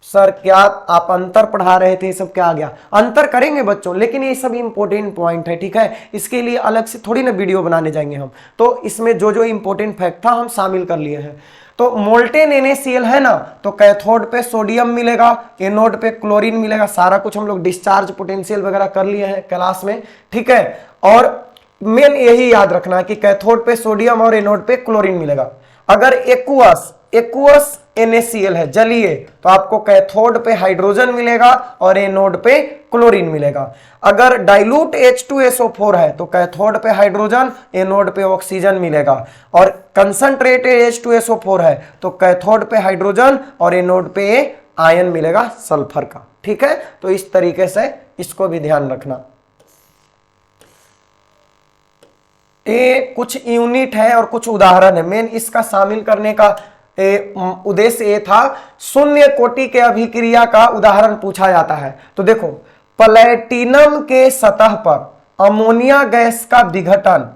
सर क्या आप अंतर पढ़ा रहे थे, सब क्या आ गया, अंतर करेंगे बच्चों, लेकिन ये सब इंपॉर्टेंट पॉइंट है, ठीक है, इसके लिए अलग से थोड़ी ना वीडियो बनाने जाएंगे हम, तो इसमें जो जो इंपॉर्टेंट फैक्ट था हम शामिल कर लिए हैं। तो मोल्टेन NaCl है ना, तो कैथोड पे सोडियम मिलेगा, एनोड पे क्लोरीन मिलेगा, सारा कुछ हम लोग डिस्चार्ज पोटेंशियल वगैरह कर लिए हैं क्लास में, ठीक है। और मेन यही याद रखना कि कैथोड पे सोडियम और एनोड पे क्लोरीन मिलेगा। अगर एक्वस NaCl है, जलीय, तो आपको कैथोड पे हाइड्रोजन मिलेगा और एनोड पे क्लोरीन मिलेगा। अगर डाइल्यूट H2SO4 है तो कैथोड पे हाइड्रोजन, एनोड पे ऑक्सीजन मिलेगा। और कंसंट्रेटेड H2SO4 है तो कैथोड पे हाइड्रोजन और एनोड पे आयन मिलेगा सल्फर का, ठीक है। तो इस तरीके से इसको भी ध्यान रखना। ये कुछ यूनिट है और कुछ उदाहरण है, मेन इसका शामिल करने का उद्देश्य ये था, शून्य कोटि के अभिक्रिया का उदाहरण पूछा जाता है। तो देखो प्लेटिनम के सतह पर अमोनिया गैस का विघटन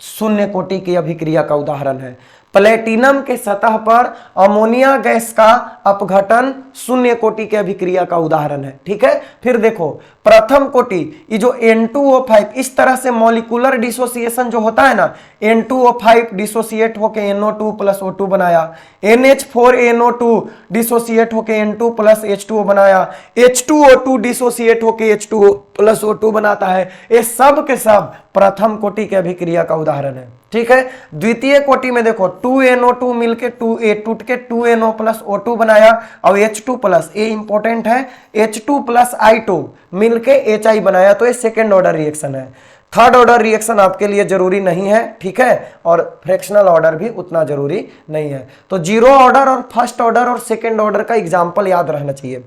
शून्य कोटि की अभिक्रिया का उदाहरण है। प्लेटिनम के सतह पर अमोनिया गैस का अपघटन शून्य कोटि के अभिक्रिया का उदाहरण है, ठीक है। फिर देखो प्रथम कोटि, ये जो N2O5, इस तरह से मॉलिक्यूलर डिसोसिएशन जो होता है ना, N2O5 डिसोसिएट होके NO2 प्लस O2 बनाया, NH4NO2 डिसोसिएट होके N2 प्लस H2O बनाया, H2O2 डिसोसिएट होके H2O प्लस O2 बनाता है। ये सब के सब प्रथम कोटि के अभिक्रिया का उदाहरण है, ठीक है। द्वितीय कोटि में देखो 2NO2 मिलके 2A टूट के 2NO प्लस O2 बनाया, और H2 प्लस, ये इंपॉर्टेंट है, H2 प्लस I2 मिलके HI बनाया, तो ये सेकेंड ऑर्डर रिएक्शन है। थर्ड ऑर्डर रिएक्शन आपके लिए जरूरी नहीं है, ठीक है, और फ्रैक्शनल ऑर्डर भी उतना जरूरी नहीं है। तो जीरो ऑर्डर और फर्स्ट ऑर्डर और सेकेंड ऑर्डर का एग्जाम्पल याद रहना चाहिए।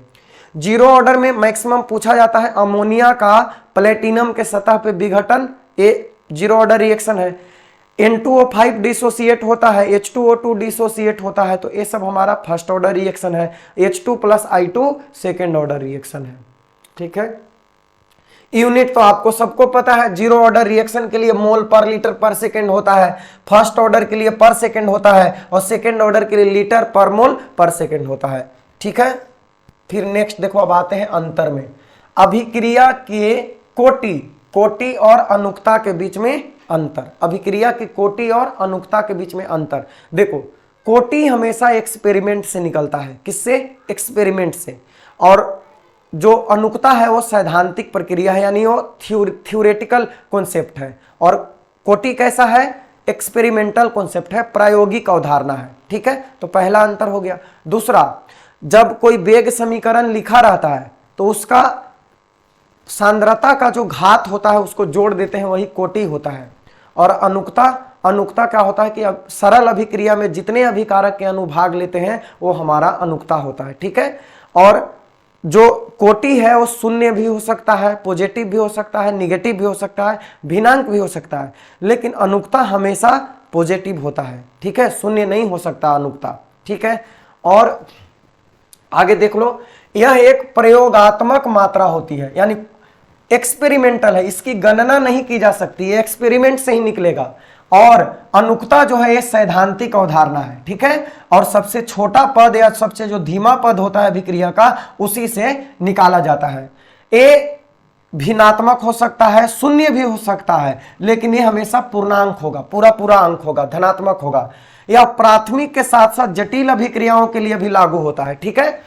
जीरो ऑर्डर में मैक्सिमम पूछा जाता है अमोनिया का प्लेटिनम के सतह पे विघटन, ये जीरो ऑर्डर रिएक्शन है। N2O5 डिसोसिएट होता है, H2O2 डिसोसिएट होता है, तो ये सब हमारा फर्स्ट ऑर्डर रिएक्शन है। H2 plus I2 second order reaction है, ठीक है। यूनिट तो आपको सबको पता है, जीरो ऑर्डर रिएक्शन के लिए मोल पर लीटर पर सेकेंड होता है, फर्स्ट ऑर्डर के लिए पर सेकेंड होता है, और सेकेंड ऑर्डर के लिए लीटर पर मोल पर सेकेंड होता है, ठीक है। फिर नेक्स्ट देखो, अब आते हैं अंतर में। अभिक्रिया के कोटि और अनुक्ता के बीच में अंतर, अभिक्रिया की कोटि और अनुक्ता के बीच में अंतर। देखो कोटि हमेशा एक्सपेरिमेंट से निकलता है, किससे, एक्सपेरिमेंट से, और जो अनुक्ता है वो सैद्धांतिक प्रक्रिया है, यानी वो थ्योरेटिकल कॉन्सेप्ट है। और कोटि कैसा है, एक्सपेरिमेंटल कॉन्सेप्ट है, प्रायोगिक अवधारणा है, ठीक है। तो पहला अंतर हो गया। दूसरा, जब कोई वेग समीकरण लिखा रहता है तो उसका सांद्रता का जो घात होता है उसको जोड़ देते हैं, वही कोटि होता है। और अनुक्ता क्या होता है कि अब सरल अभिक्रिया में जितने अभिकारक के अणु भाग लेते हैं वो हमारा अनुक्ता होता है, ठीक है। और जो कोटि है वो शून्य भी हो सकता है, पॉजिटिव भी हो सकता है, निगेटिव भी हो सकता है, भिन्नांक भी हो सकता है, लेकिन अनुक्ता हमेशा पॉजिटिव होता है, ठीक है, शून्य नहीं हो सकता अनुक्ता, ठीक है। और आगे देख लो, यह एक प्रयोगात्मक मात्रा होती है, यानी एक्सपेरिमेंटल है, इसकी गणना नहीं की जा सकती, ये एक्सपेरिमेंट से ही निकलेगा। और अनुक्ता जो है ये सैद्धांतिक अवधारणा है, ठीक है। और सबसे छोटा पद या सबसे जो धीमा पद होता है अभिक्रिया का, उसी से निकाला जाता है। ये भिन्नात्मक हो सकता है, शून्य भी हो सकता है, लेकिन ये हमेशा पूर्णांक होगा, पूरा अंक होगा, धनात्मक होगा। यह प्राथमिक के साथ साथ जटिल अभिक्रियाओं के लिए भी लागू होता है, ठीक है।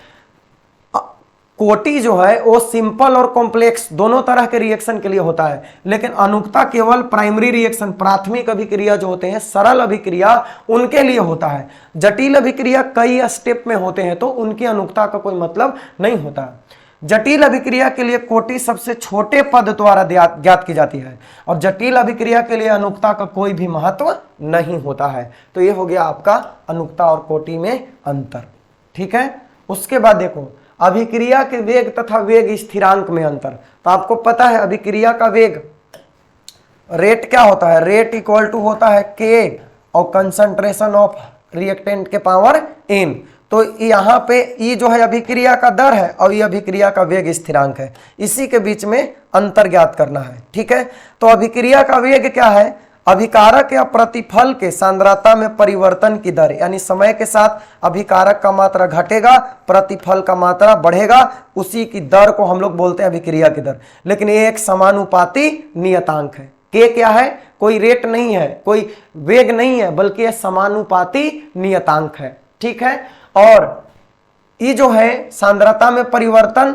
कोटि जो है वो सिंपल और कॉम्प्लेक्स दोनों तरह के रिएक्शन के लिए होता है, लेकिन अनुक्ता केवल प्राइमरी रिएक्शन, प्राथमिक अभिक्रिया जो होते हैं, सरल अभिक्रिया, उनके लिए होता है। जटिल अभिक्रिया कई स्टेप में होते हैं तो उनकी अनुक्ता का कोई मतलब नहीं होता। जटिल अभिक्रिया के लिए कोटि सबसे छोटे पद द्वारा ज्ञात की जाती है और जटिल अभिक्रिया के लिए अनुक्ता का कोई भी महत्व नहीं होता है। तो ये हो गया आपका अनुक्ता और कोटि में अंतर। ठीक है, उसके बाद देखो अभिक्रिया के वेग तथा वेग स्थिरांक में अंतर। तो आपको पता है अभिक्रिया का वेग रेट क्या होता है, रेट इक्वल टू होता है के और कंसंट्रेशन ऑफ रिएक्टेंट के पावर n। तो यहाँ पे ई जो है अभिक्रिया का दर है और ये अभिक्रिया का वेग स्थिरांक है, इसी के बीच में अंतर ज्ञात करना है। ठीक है, तो अभिक्रिया का वेग क्या है, अभिकारक या प्रतिफल के सांद्रता में परिवर्तन की दर, यानी समय के साथ अभिकारक का मात्रा घटेगा, प्रतिफल का मात्रा बढ़ेगा, उसी की दर को हम लोग बोलते हैं अभिक्रिया की दर। लेकिन ये एक समानुपाती नियतांक है। के क्या है, कोई रेट नहीं है, कोई वेग नहीं है, बल्कि यह समानुपाती नियतांक है। ठीक है, और ये जो है सांद्रता में परिवर्तन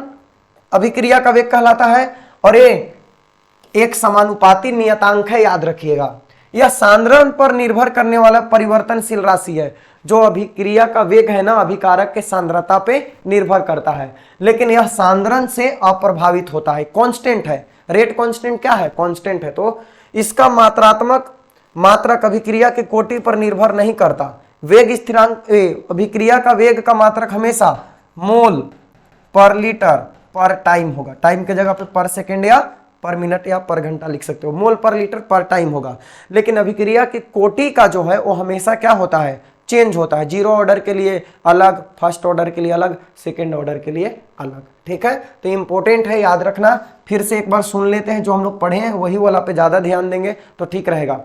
अभिक्रिया का वेग कहलाता है और ये एक समानुपाती नियतांक है, याद रखिएगा। यह सांद्रण पर निर्भर करने वाला परिवर्तनशील राशि है। जो अभिक्रिया का वेग है ना, अभिकारक के सांद्रता पे निर्भर करता है, लेकिन यह सांद्रण से अप्रभावित होता है, कांस्टेंट है। रेट कांस्टेंट क्या है, कांस्टेंट है। तो इसका मात्रात्मक मात्रक अभिक्रिया के कोटि पर निर्भर नहीं करता। वेग स्थिरांक अभिक्रिया का वेग का मात्रक हमेशा मोल पर लीटर पर टाइम होगा। टाइम के जगह पे पर सेकेंड या पर मिनट या पर घंटा लिख सकते हो, मोल पर लीटर पर टाइम होगा। लेकिन अभिक्रिया की कोटि का जो है वो हमेशा क्या होता है, चेंज होता है। जीरो ऑर्डर के लिए अलग, फर्स्ट ऑर्डर के लिए अलग, सेकेंड ऑर्डर के लिए अलग। ठीक है, तो इंपॉर्टेंट है, याद रखना। फिर से एक बार सुन लेते हैं, जो हम लोग पढ़े हैं वही वाला पे ज्यादा ध्यान देंगे तो ठीक रहेगा।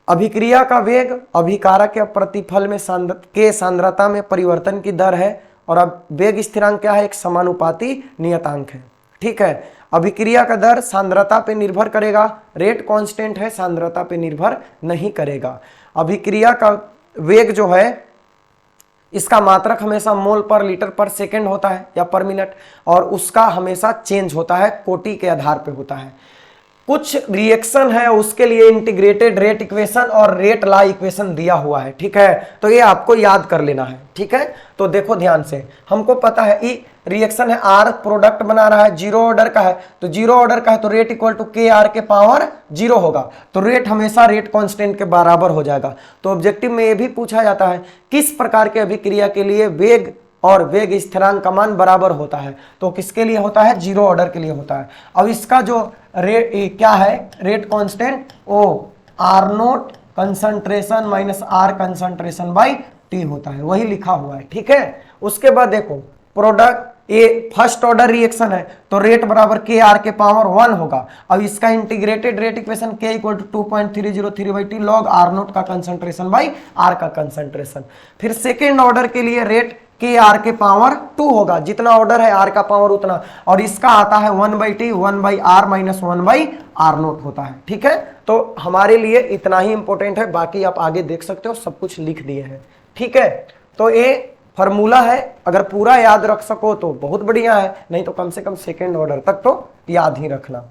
अभिक्रिया का वेग अभिकारक या प्रतिफल में के सांद्रता में परिवर्तन की दर है और अब वेग स्थिरांक क्या है, एक समानुपाती नियतांक है। ठीक है, अभिक्रिया का दर सांद्रता पे निर्भर करेगा, रेट कांस्टेंट है, सांद्रता पे निर्भर नहीं करेगा। अभिक्रिया का वेग जो है इसका मात्रक हमेशा मोल पर लीटर पर सेकेंड होता है या पर मिनट, और उसका हमेशा चेंज होता है, कोटि के आधार पे होता है। कुछ रिएक्शन है उसके लिए इंटीग्रेटेड रेट इक्वेशन और रेट लॉ इक्वेशन दिया हुआ है। ठीक है, तो ये आपको याद कर लेना है। ठीक है, तो देखो ध्यान से, हमको पता है ई रिएक्शन है, आर प्रोडक्ट बना रहा है, जीरो ऑर्डर का है, तो जीरो ऑर्डर का है तो रेट इक्वल टू के आर के पावर जीरो होगा, तो रेट हमेशा रेट कांस्टेंट के बराबर हो जाएगा। तो ऑब्जेक्टिव में ये भी पूछा जाता है किस प्रकार के अभिक्रिया के लिए वेग और वेग स्थिरांक का मान बराबर होता है, तो किसके लिए होता है, जीरो ऑर्डर के लिए होता है। अब इसका जो रेट क्या है, रेट कांस्टेंट ओ R naught concentration minus R concentration by t होता है, वही लिखा हुआ है। ठीक है, उसके बाद देखो प्रोडक्ट ये फर्स्ट ऑर्डर रिएक्शन है तो रेट बराबर के आर के पावर 1 होगा। अब इसका इंटीग्रेटेड रेट इक्वेशन के equal to 2.303/t log R naught का कंसंट्रेशन बाई आर का कंसंट्रेशन। फिर सेकेंड ऑर्डर के लिए रेट के आर के पावर 2 होगा, जितना ऑर्डर है आर का पावर उतना, और इसका आता है 1/t 1/r minus 1/r note होता है। ठीक है, तो हमारे लिए इतना ही इंपॉर्टेंट है, बाकी आप आगे देख सकते हो, सब कुछ लिख दिए हैं। ठीक है, तो ये फॉर्मूला है, अगर पूरा याद रख सको तो बहुत बढ़िया है, नहीं तो कम से कम सेकेंड ऑर्डर तक तो याद ही रखना।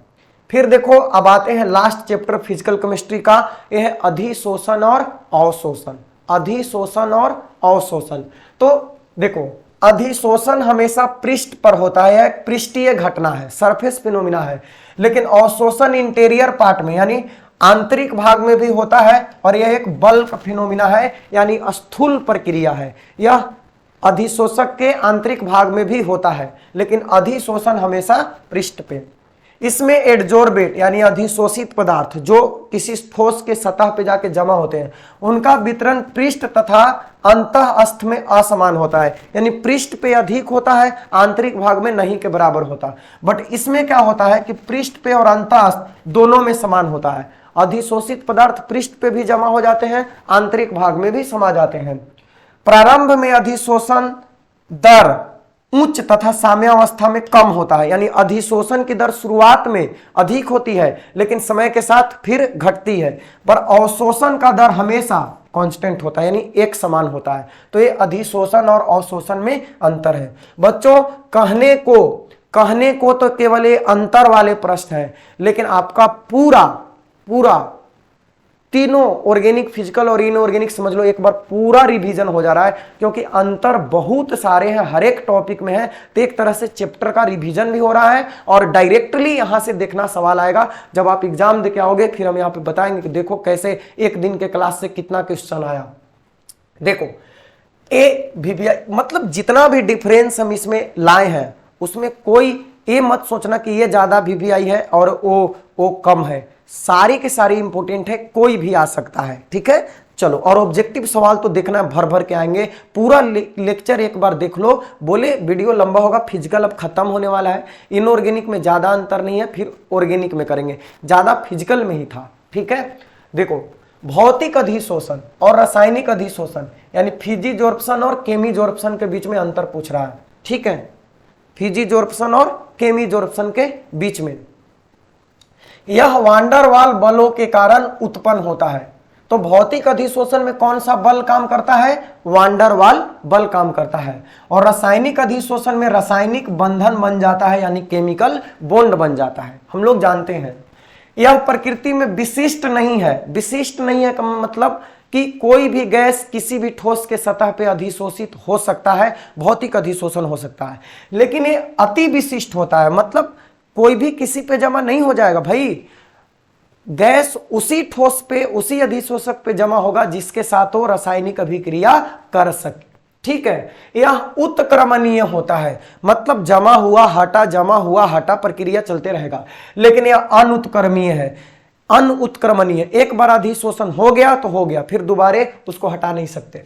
फिर देखो अब आते हैं लास्ट चैप्टर फिजिकल केमिस्ट्री का, यह है अधिशोषण और अवशोषण। अधिशोषण और अवशोषण, तो देखो अधिशोषण हमेशा पृष्ठ पर होता है, पृष्ठीय घटना है, सरफेस फिनोमिना है, लेकिन अवशोषण इंटीरियर पार्ट में यानी आंतरिक भाग में भी होता है, और यह एक बल्क फिनोमिना है, यानी स्थूल प्रक्रिया है। यह अधिशोषक के आंतरिक भाग में भी होता है, लेकिन अधिशोषण हमेशा पृष्ठ पे। इसमें एडजोर्बेट यानी अधिशोषित पदार्थ जो किसी ठोस के सतह पे जाके जमा होते हैं, उनका वितरण पृष्ठ तथा अंतःस्थ में असमान होता है, यानी पृष्ठ पे अधिक होता है, आंतरिक भाग में नहीं के बराबर होता। बट इसमें क्या होता है कि पृष्ठ पे और अंतःस्थ दोनों में समान होता है। अधिशोषित पदार्थ पृष्ठ पे भी जमा हो जाते हैं, आंतरिक भाग में भी समा जाते हैं। प्रारंभ में अधिशोषण दर उच्च तथा साम्यावस्था में कम होता है, यानी अधिशोषण की दर शुरुआत में अधिक होती है लेकिन समय के साथ फिर घटती है, पर अवशोषण का दर हमेशा कांस्टेंट होता है, यानी एक समान होता है। तो ये अधिशोषण और अवशोषण में अंतर है। बच्चों कहने को तो केवल ये अंतर वाले प्रश्न है, लेकिन आपका पूरा तीनों ऑर्गेनिक, फिजिकल और इनऑर्गेनिक समझ लो एक बार पूरा रिवीजन हो जा रहा है, क्योंकि अंतर बहुत सारे हैं, हर एक टॉपिक में है। तो एक तरह से चैप्टर का रिवीजन भी हो रहा है और डायरेक्टली यहां से देखना सवाल आएगा जब आप एग्जाम देके आओगे, फिर हम यहां पे बताएंगे कि देखो कैसे एक दिन के क्लास से कितना क्वेश्चन आया। देखो ए वीवीआई मतलब जितना भी डिफरेंस हम इसमें लाए हैं उसमें कोई ये मत सोचना कि ये ज्यादा वीवीआई है और वो कम है, सारी के सारी इंपोर्टेंट है, कोई भी आ सकता है। ठीक है, चलो। और ऑब्जेक्टिव सवाल तो देखना भर भर के आएंगे, पूरा लेक्चर एक बार देख लो। बोले वीडियो लंबा होगा, फिजिकल अब खत्म होने वाला है, इनऑर्गेनिक में ज्यादा अंतर नहीं है, फिर ऑर्गेनिक में करेंगे, ज्यादा फिजिकल में ही था। ठीक है, देखो भौतिक अधिशोषण और रासायनिक अधिशोषण यानी फिजिजोर्प्शन और केमिजोर्प्शन के बीच में अंतर पूछ रहा है। ठीक है, फिजिजोर्प्शन और केमिजोर्प्शन के बीच में यह वांडरवाल बलों के कारण उत्पन्न होता है। तो भौतिक अधिशोषण में कौन सा बल काम करता है? वांडरवाल बल काम करता है। और रासायनिक अधिशोषण में रासायनिक बंधन बन जाता है, यानी केमिकल बॉन्ड बन जाता है। हम लोग जानते हैं यह प्रकृति में विशिष्ट नहीं है। विशिष्ट नहीं है का मतलब कि कोई भी गैस किसी भी ठोस के सतह पे अधिशोषित हो सकता है, भौतिक अधिशोषण हो सकता है, लेकिन ये अति विशिष्ट होता है, मतलब कोई भी किसी पे जमा नहीं हो जाएगा भाई। गैस उसी ठोस पे, उसी अधिशोषक पे जमा होगा जिसके साथ वो रासायनिक अभिक्रिया कर सके। ठीक है, यह उत्क्रमणीय होता है, मतलब जमा हुआ हटा, जमा हुआ हटा, प्रक्रिया चलते रहेगा। लेकिन यह अनुत्क्रमणीय है, अनुत्क्रमणीय, एक बार अधिशोषण हो गया तो हो गया, फिर दोबारे उसको हटा नहीं सकते।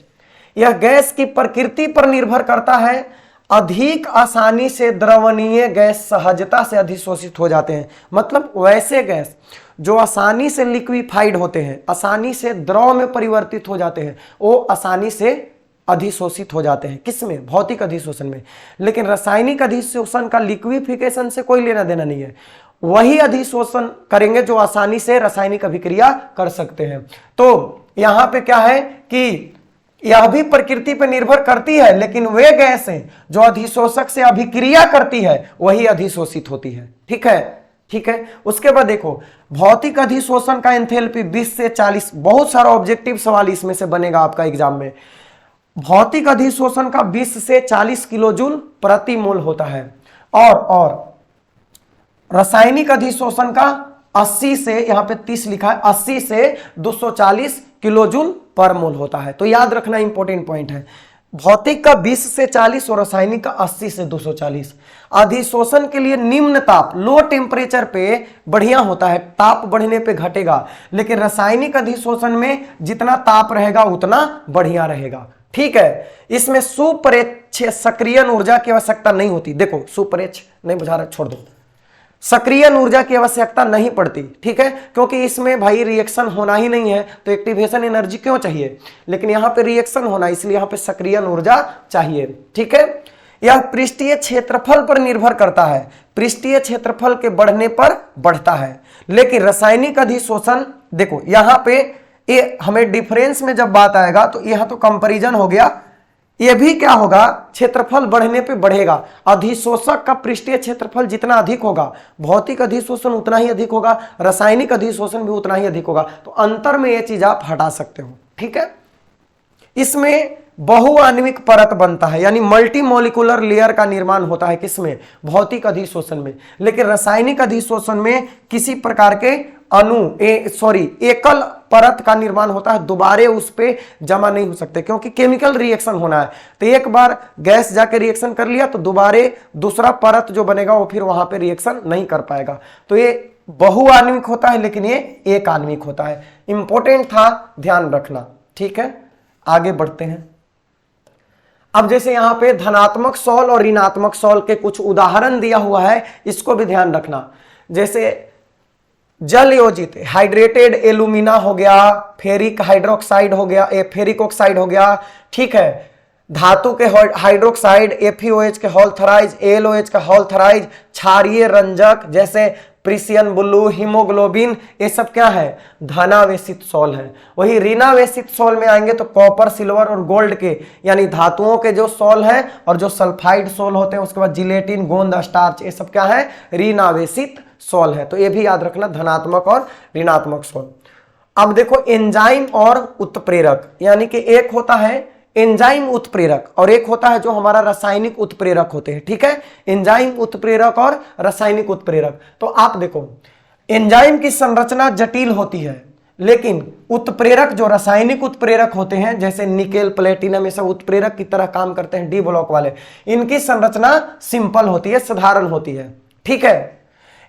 यह गैस की प्रकृति पर निर्भर करता है। अधिक आसानी से द्रवणीय गैस सहजता से अधिशोषित हो जाते हैं, मतलब वैसे गैस जो आसानी से लिक्विफाइड होते हैं, आसानी से द्रव में परिवर्तित हो जाते हैं, वो आसानी से अधिशोषित हो जाते हैं। किसमें? भौतिक अधिशोषण में। लेकिन रासायनिक अधिशोषण का लिक्विफिकेशन से कोई लेना देना नहीं है, वही अधिशोषण करेंगे जो आसानी से रासायनिक अभिक्रिया कर सकते हैं। तो यहां पे क्या है कि यह भी प्रकृति पर निर्भर करती है, लेकिन वे गैसें जो अधिशोषक से अभिक्रिया करती है वही अधिशोषित होती है। ठीक है, ठीक है। उसके बाद देखो भौतिक अधिशोषण का एंथैल्पी 20 से 40, बहुत सारा ऑब्जेक्टिव सवाल इसमें से बनेगा आपका एग्जाम में। भौतिक अधिशोषण का 20 से 40 किलोजूल प्रति मोल होता है, और रासायनिक अधिशोषण का 80 से, यहां पे 30 लिखा है, 80 से 240 किलोजूल पर मोल होता है। तो याद रखना इंपॉर्टेंट पॉइंट है, भौतिक का 20 से 40 और रासायनिक का 80 से 240। अधिशोषण के लिए निम्न ताप, लो टेम्परेचर पे बढ़िया होता है, ताप बढ़ने पे घटेगा, लेकिन रासायनिक अधिशोषण में जितना ताप रहेगा उतना बढ़िया रहेगा। ठीक है, इसमें सुपरेक्ष सक्रियण ऊर्जा की आवश्यकता नहीं होती। देखो सुपरेक्ष नहीं बुझा रहा, छोड़ दो, सक्रियण ऊर्जा की आवश्यकता नहीं पड़ती। ठीक है, क्योंकि इसमें भाई रिएक्शन होना ही नहीं है, तो एक्टिवेशन एनर्जी क्यों चाहिए, लेकिन यहां पे रिएक्शन होना, इसलिए यहां पे सक्रियण ऊर्जा चाहिए। ठीक है, यह पृष्ठीय क्षेत्रफल पर निर्भर करता है, पृष्ठीय क्षेत्रफल के बढ़ने पर बढ़ता है। लेकिन रासायनिक अधिशोषण, देखो यहां पे ये हमें डिफरेंस में जब बात आएगा तो यहां तो कंपैरिजन हो गया, ये भी क्या होगा, क्षेत्रफल बढ़ने पे बढ़ेगा। अधिशोषक का पृष्ठीय क्षेत्रफल जितना अधिक होगा, भौतिक अधिशोषण उतना ही अधिक होगा, रासायनिक अधिशोषण भी उतना ही अधिक होगा। तो अंतर में ये चीज आप हटा सकते हो। ठीक है, इसमें बहुआण्विक परत बनता है, यानी मल्टी मॉलिक्यूलर लेयर का निर्माण होता है। किसमें? भौतिक अधिशोषण में। लेकिन रासायनिक अधिशोषण में किसी प्रकार के एकल परत का निर्माण होता है, दोबारे उस पे जमा नहीं हो सकते, क्योंकि केमिकल रिएक्शन होना है। तो एक बार गैस जाके रिएक्शन कर लिया तो दोबारे दूसरा परत जो बनेगा वो फिर वहां पे रिएक्शन नहीं कर पाएगा। तो ये बहुआण्विक होता है, लेकिन ये एक आणविक होता है। इंपॉर्टेंट था, ध्यान रखना। ठीक है, आगे बढ़ते हैं। अब जैसे यहां पे धनात्मक सोल और ऋणात्मक सोल के कुछ उदाहरण दिया हुआ है, इसको भी ध्यान रखना। जैसे जल योजित हाइड्रेटेड एल्यूमिना हो गया, फेरिक हाइड्रोक्साइड हो गया, फेरिक ऑक्साइड हो गया। ठीक है, धातु के हाइड्रोक्साइड, FeOH के हॉलथराइज, AlOH का हॉलथराइज, क्षारीय रंजक जैसे प्रिसियन ब्लू, हीमोग्लोबिन, ये सब क्या है? धनावेशित सोल है। वही ऋणावेशित सोल में आएंगे तो कॉपर, सिल्वर और गोल्ड के, यानी धातुओं के जो सोल है, और जो सल्फाइड सोल होते हैं, उसके बाद जिलेटिन, गोंद, स्टार्च, ये सब क्या है? ऋणावेशित सोल है। तो ये भी याद रखना, धनात्मक और ऋणात्मक सोल। अब देखो एंजाइम और उत्प्रेरक, यानी कि एक होता है एंजाइम उत्प्रेरक और एक होता है जो हमारा रासायनिक उत्प्रेरक होते हैं, ठीक है। एंजाइम उत्प्रेरक और रासायनिक उत्प्रेरक। तो आप देखो एंजाइम की संरचना जटिल होती है, लेकिन उत्प्रेरक जो रासायनिक उत्प्रेरक होते हैं जैसे निकेल प्लेटिनम ये सब उत्प्रेरक की तरह काम करते हैं, डी ब्लॉक वाले, इनकी संरचना सिंपल होती है, साधारण होती है, ठीक है।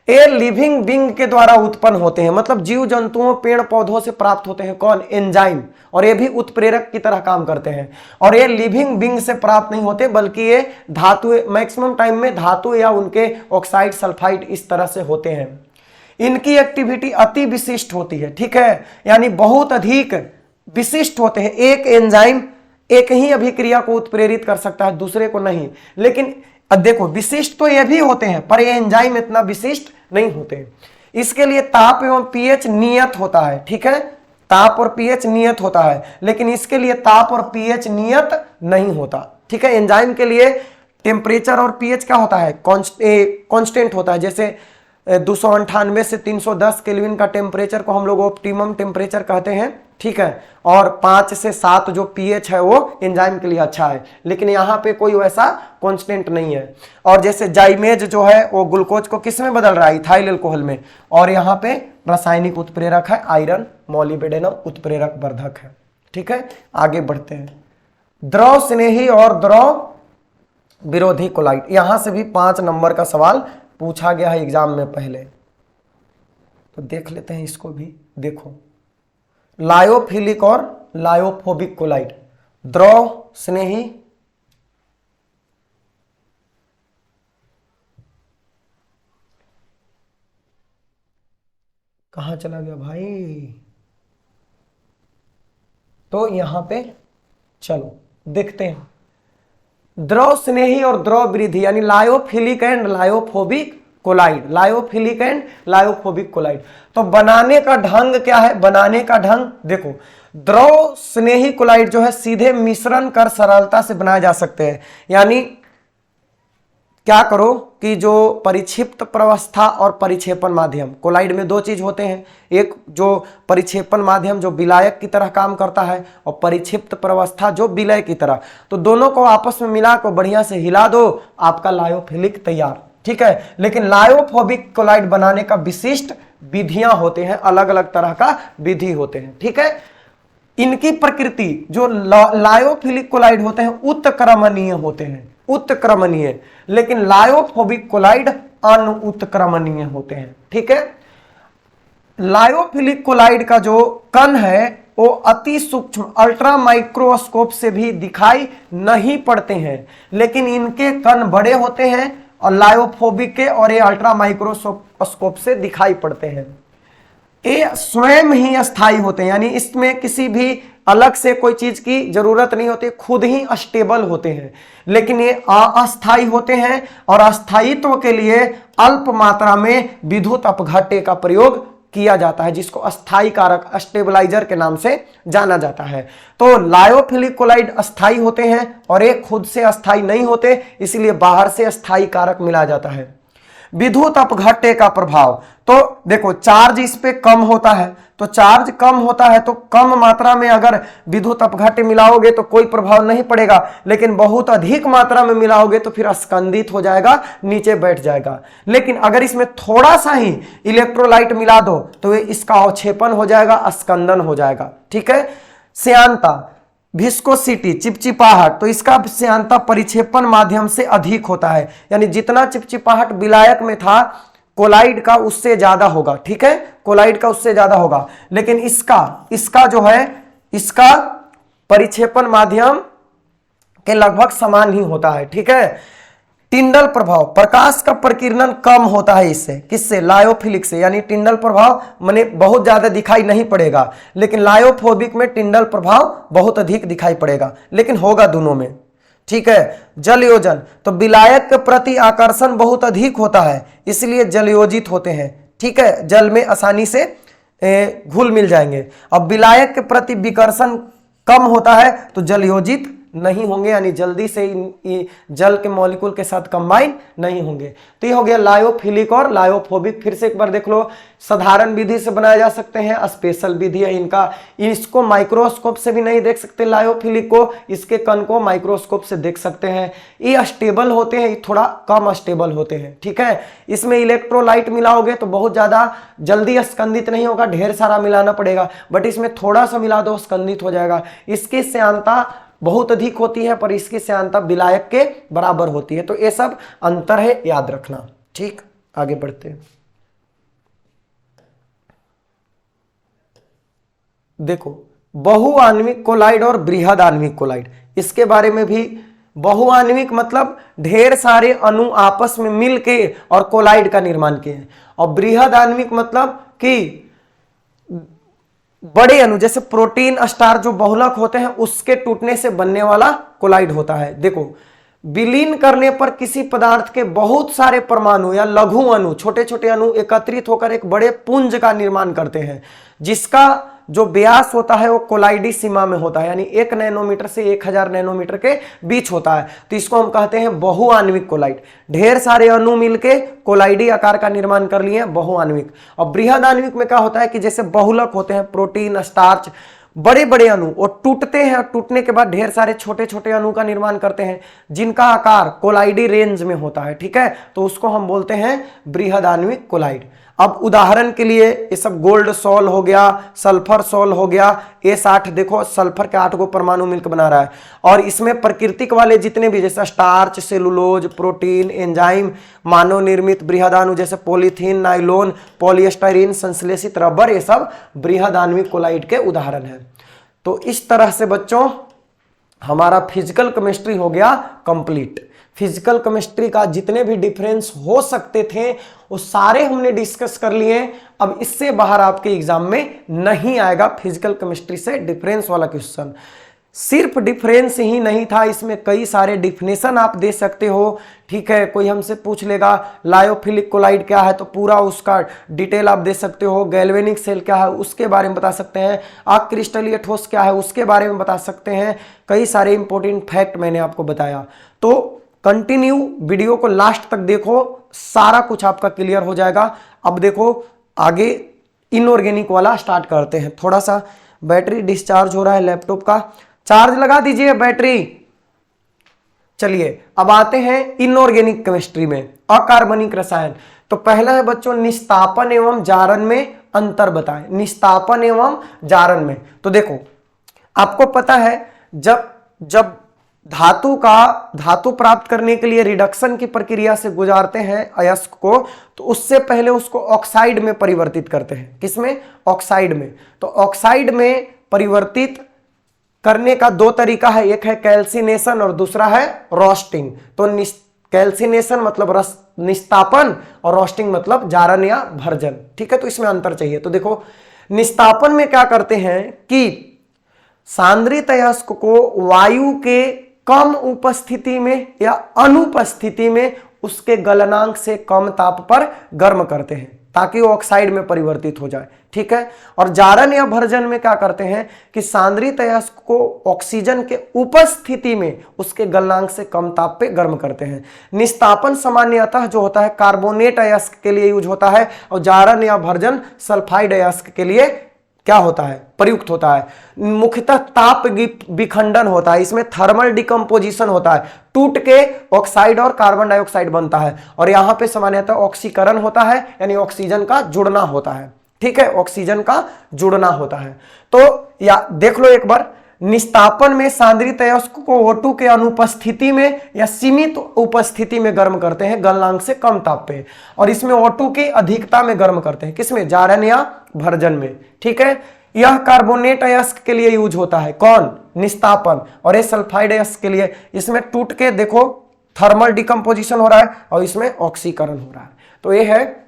ये लिविंग बींग के द्वारा उत्पन्न होते हैं, मतलब जीव जंतुओं पेड़ पौधों से प्राप्त होते हैं कौन, एंजाइम, और ये भी उत्प्रेरक की तरह काम करते हैं। और ये लिविंग बींग से प्राप्त नहीं होते बल्कि ये धातु, मैक्सिमम टाइम में धातु या उनके ऑक्साइड सल्फाइड इस तरह से होते हैं। इनकी एक्टिविटी अति विशिष्ट होती है, ठीक है, यानी बहुत अधिक विशिष्ट होते हैं। एक एंजाइम एक ही अभिक्रिया को उत्प्रेरित कर सकता है, दूसरे को नहीं। लेकिन अब देखो विशिष्ट तो ये भी होते हैं पर ये एंजाइम इतना विशिष्ट नहीं होते। इसके लिए ताप एवं पीएच नियत होता है, ठीक है, ताप और पीएच नियत होता है, लेकिन इसके लिए ताप और पीएच नियत नहीं होता, ठीक है। एंजाइम के लिए टेम्परेचर और पीएच क्या होता है, कांस्टेंट होता है। जैसे 298 से 310 केल्विन का टेम्परेचर को हम लोग ऑप्टिमम टेम्परेचर कहते हैं, ठीक है, और 5 से 7 जो पीएच है वो एंजाइम के लिए अच्छा है, लेकिन यहाँ पे कोई वैसा कांस्टेंट नहीं है। और जैसे जाइमेज जो है वो ग्लूकोज को किस में बदल रहा है, इथाइल अल्कोहल में, और यहाँ पे रासायनिक उत्प्रेरक है आयरन मॉलिब्डेनम उत्प्रेरक वर्धक है, ठीक है। आगे बढ़ते हैं, द्रव स्नेही और द्रव विरोधी कोलाइड, यहां से भी 5 नंबर का सवाल पूछा गया है एग्जाम में पहले, तो देख लेते हैं इसको भी। देखो लायोफिलिक और लायोफोबिक कोलाइड, द्रव स्नेही कहां चला गया भाई, तो यहां पे चलो देखते हैं। द्रव स्नेही और द्रव विरोधी यानी lyophilic and lyophobic colloid, lyophilic and lyophobic colloid. तो बनाने का ढंग क्या है, बनाने का ढंग देखो, द्रव स्नेही कोलाइड जो है सीधे मिश्रण कर सरलता से बनाए जा सकते हैं। यानी क्या करो कि जो परिक्षिप्त प्रवस्था और परिक्षेपण माध्यम, कोलाइड में 2 चीज होते हैं, एक जो परिक्षेपण माध्यम जो विलायक की तरह काम करता है और परिक्षिप्त प्रवस्था जो विलय की तरह, तो दोनों को आपस में मिलाकर बढ़िया से हिला दो, आपका लायोफिलिक तैयार, ठीक है। लेकिन लायोफोबिक कोलाइड बनाने का विशिष्ट विधियां होते हैं, अलग अलग तरह का विधि होते हैं, ठीक है। इनकी प्रकृति जो लायोफिलिक कोलाइड होते हैं उत्क्रमणीय होते हैं, उत्क्रमणीय, लेकिन लायोफोबिक कोलाइड अनुत्क्रमणीय होते हैं, ठीक है। लायोफिलिक कोलाइड का जो कण है वो अति सूक्ष्म अल्ट्रा माइक्रोस्कोप से भी दिखाई नहीं पड़ते हैं, लेकिन इनके कण बड़े होते हैं और लायोफोबिक के और ये अल्ट्रा माइक्रोस्कोप से दिखाई पड़ते हैं। ये स्वयं ही अस्थाई होते हैं, यानी इसमें किसी भी अलग से कोई चीज की जरूरत नहीं होती, खुद ही स्टेबल होते हैं। लेकिन ये अस्थाई होते हैं और अस्थायित्व के लिए अल्प मात्रा में विद्युत अपघट्य का प्रयोग किया जाता है, जिसको अस्थाई कारक स्टेबलाइजर के नाम से जाना जाता है। तो लायोफिलिक कोलाइड अस्थाई होते हैं और एक खुद से अस्थाई नहीं होते, इसलिए बाहर से अस्थाई कारक मिला जाता है। विद्युत अपघट्य का प्रभाव, तो देखो चार्ज इस पे कम होता है, तो चार्ज कम होता है तो कम मात्रा में अगर विद्युत अपघट्य मिलाओगे तो कोई प्रभाव नहीं पड़ेगा, लेकिन बहुत अधिक मात्रा में मिलाओगे तो फिर स्कंदित हो जाएगा, नीचे बैठ जाएगा। लेकिन अगर इसमें थोड़ा सा ही इलेक्ट्रोलाइट मिला दो तो इसका अवक्षेपण हो जाएगा, स्कंदन हो जाएगा, ठीक है। श्यानता, विस्कोसिटी चिपचिपाहट, तो इसका श्यानता परिक्षेपण माध्यम से अधिक होता है, यानी जितना चिपचिपाहट विलायक में था कोलाइड का उससे ज्यादा होगा, ठीक है, कोलाइड का उससे ज्यादा होगा। लेकिन इसका जो है इसका परिक्षेपण माध्यम के लगभग समान ही होता है, ठीक है। टिंडल प्रभाव, प्रकाश का प्रकीर्णन कम होता है इससे, किससे, लायोफिलिक से, यानी टिंडल प्रभाव माने बहुत ज्यादा दिखाई नहीं पड़ेगा, लेकिन लायोफोबिक में टिंडल प्रभाव बहुत अधिक दिखाई पड़ेगा, लेकिन होगा दोनों में, ठीक है। जल योजन, तो विलायक के प्रति आकर्षण बहुत अधिक होता है, इसलिए जलयोजित होते हैं, ठीक है, जल में आसानी से घुल मिल जाएंगे। अब विलायक के प्रति विकर्षण कम होता है तो जलयोजित नहीं होंगे, यानी जल्दी से जल के मॉलिक्यूल के साथ कंबाइन नहीं होंगे। तो ये हो गया लायोफिलिक और लायोफोबिक। फिर से एक बार देख लो, साधारण विधि से बनाया जा सकते हैं, स्पेशल विधि है इनका। इसको माइक्रोस्कोप से भी नहीं देख सकते लायोफिलिक को, इसके कण को माइक्रोस्कोप से देख सकते हैं। ये स्टेबल होते हैं, ये थोड़ा कम स्टेबल होते हैं, ठीक है। इसमें इलेक्ट्रोलाइट मिलाओगे तो बहुत ज्यादा जल्दी स्कंदित नहीं होगा, ढेर सारा मिलाना पड़ेगा, बट इसमें थोड़ा सा मिला दो स्कंदित हो जाएगा। इसकी श्यानता बहुत अधिक होती है, पर इसकी श्यानता विलायक के बराबर होती है। तो ये सब अंतर है, याद रखना। ठीक, आगे बढ़ते हैं। देखो, बहुआण्विक कोलाइड और बृहद आणविक कोलाइड, इसके बारे में भी। बहुआण्विक मतलब ढेर सारे अणु आपस में मिलके और कोलाइड का निर्माण किए हैं, और बृहद आणविक मतलब कि बड़े अणु जैसे प्रोटीन, स्टार जो बहुलक होते हैं उसके टूटने से बनने वाला कोलाइड होता है। देखो, विलीन करने पर किसी पदार्थ के बहुत सारे परमाणु या लघु अणु, छोटे छोटे अणु एकत्रित होकर एक बड़े पुंज का निर्माण करते हैं, जिसका जो व्यास होता है वो कोलाइडी सीमा में होता है, यानी 1 नैनोमीटर से 1000 नैनोमीटर के बीच होता है। तो इसको हम कहते हैं बहुआण्विक कोलाइड। ढेर सारे अणु मिलके कोलाइडी आकार का निर्माण कर लिए, बहुआण्विक। और बृहद आणविक में क्या होता है कि जैसे बहुलक होते हैं, प्रोटीन, स्टार्च, बड़े बड़े अणु, वो टूटते हैं और टूटने के बाद ढेर सारे छोटे छोटे अणु का निर्माण करते हैं, जिनका आकार कोलाइडी रेंज में होता है, ठीक है। तो उसको हम बोलते हैं बृहद आणविक कोलाइड। अब उदाहरण के लिए ये सब गोल्ड सॉल हो गया, सल्फर सॉल हो गया, A60, देखो सल्फर के 8 परमाणु मिलकर बना रहा है। और इसमें प्राकृतिक वाले जितने भी, जैसे स्टार्च, सेलुलोज, प्रोटीन, एंजाइम, मानव निर्मित बृहदाणु जैसे पॉलीथीन, नाइलॉन, पॉलीस्टाइरीन, संश्लेषित रबर, ये सब बृहद आणविक कोलाइड के उदाहरण है। तो इस तरह से बच्चों हमारा फिजिकल केमिस्ट्री हो गया कंप्लीट। फिजिकल केमिस्ट्री का जितने भी डिफरेंस हो सकते थे वो सारे हमने डिस्कस कर लिए। अब इससे बाहर आपके एग्जाम में नहीं आएगा फिजिकल केमिस्ट्री से डिफरेंस वाला क्वेश्चन। सिर्फ डिफरेंस ही नहीं था, इसमें कई सारे डिफिनेशन आप दे सकते हो, ठीक है। कोई हमसे पूछ लेगा लायोफिलिक कोलाइड क्या है, तो पूरा उसका डिटेल आप दे सकते हो। गैल्वेनिक सेल क्या है उसके बारे में बता सकते हैं। अक्रिस्टलीय ठोस क्या है उसके बारे में बता सकते हैं। कई सारे इंपॉर्टेंट फैक्ट मैंने आपको बताया। तो कंटिन्यू वीडियो को लास्ट तक देखो, सारा कुछ आपका क्लियर हो जाएगा। अब देखो आगे इनऑर्गेनिक वाला स्टार्ट करते हैं। थोड़ा सा बैटरी डिस्चार्ज हो रहा है लैपटॉप का, चार्ज लगा दीजिए बैटरी। चलिए अब आते हैं इनऑर्गेनिक केमिस्ट्री में, अकार्बनिक रसायन। तो पहला है बच्चों निस्तापन एवं जारण में अंतर बताएं। निस्तापन एवं जारण में तो देखो आपको पता है, जब धातु प्राप्त करने के लिए रिडक्शन की प्रक्रिया से गुजारते हैं अयस्क को, तो उससे पहले उसको ऑक्साइड में परिवर्तित करते हैं। किसमें? ऑक्साइड में। तो ऑक्साइड में परिवर्तित करने का 2 तरीका है, एक है कैल्सिनेशन और दूसरा है रोस्टिंग। तो कैल्सिनेशन मतलब निस्तापन और रोस्टिंग मतलब जारण या भर्जन, ठीक है। तो इसमें अंतर चाहिए। तो देखो निस्तापन में क्या करते हैं कि सांद्रित अयस्क को वायु के कम उपस्थिति में या अनुपस्थिति में उसके गलनांक से कम ताप पर गर्म करते हैं ताकि वो ऑक्साइड में परिवर्तित हो जाए, ठीक है। और जारण या भर्जन में क्या करते हैं कि सांद्रित अयस्क को ऑक्सीजन के उपस्थिति में उसके गलनांक से कम ताप पे गर्म करते हैं। निस्तापन सामान्यतः जो होता है कार्बोनेट अयस्क के लिए यूज होता है, और जारण या भर्जन सल्फाइड अयस्क के लिए क्या होता है? प्रयुक्त होता है। मुख्यतः ताप विखंडन होता है, इसमें थर्मल डिकम्पोजिशन होता है, टूट के ऑक्साइड और कार्बन डाइऑक्साइड बनता है। और यहां पे सामान्यतः ऑक्सीकरण होता है, यानी ऑक्सीजन का जुड़ना होता है, ठीक है। ऑक्सीजन का जुड़ना होता है। तो या देख लो एक बार, निस्तापन में सांद्रित अयस्क को O2 के अनुपस्थिति में या सीमित उपस्थिति में गर्म करते हैं गलनांक से कम ताप पे, और इसमें O2 की अधिकता में गर्म करते हैं। किसमें? जारण या भर्जन में, ठीक है। यह कार्बोनेट अयस्क के लिए यूज होता है, कौन? निस्तापन। और ये सल्फाइड अयस्क के लिए, इसमें टूट के देखो थर्मल डिकम्पोजिशन हो रहा है और इसमें ऑक्सीकरण हो रहा है। तो ये है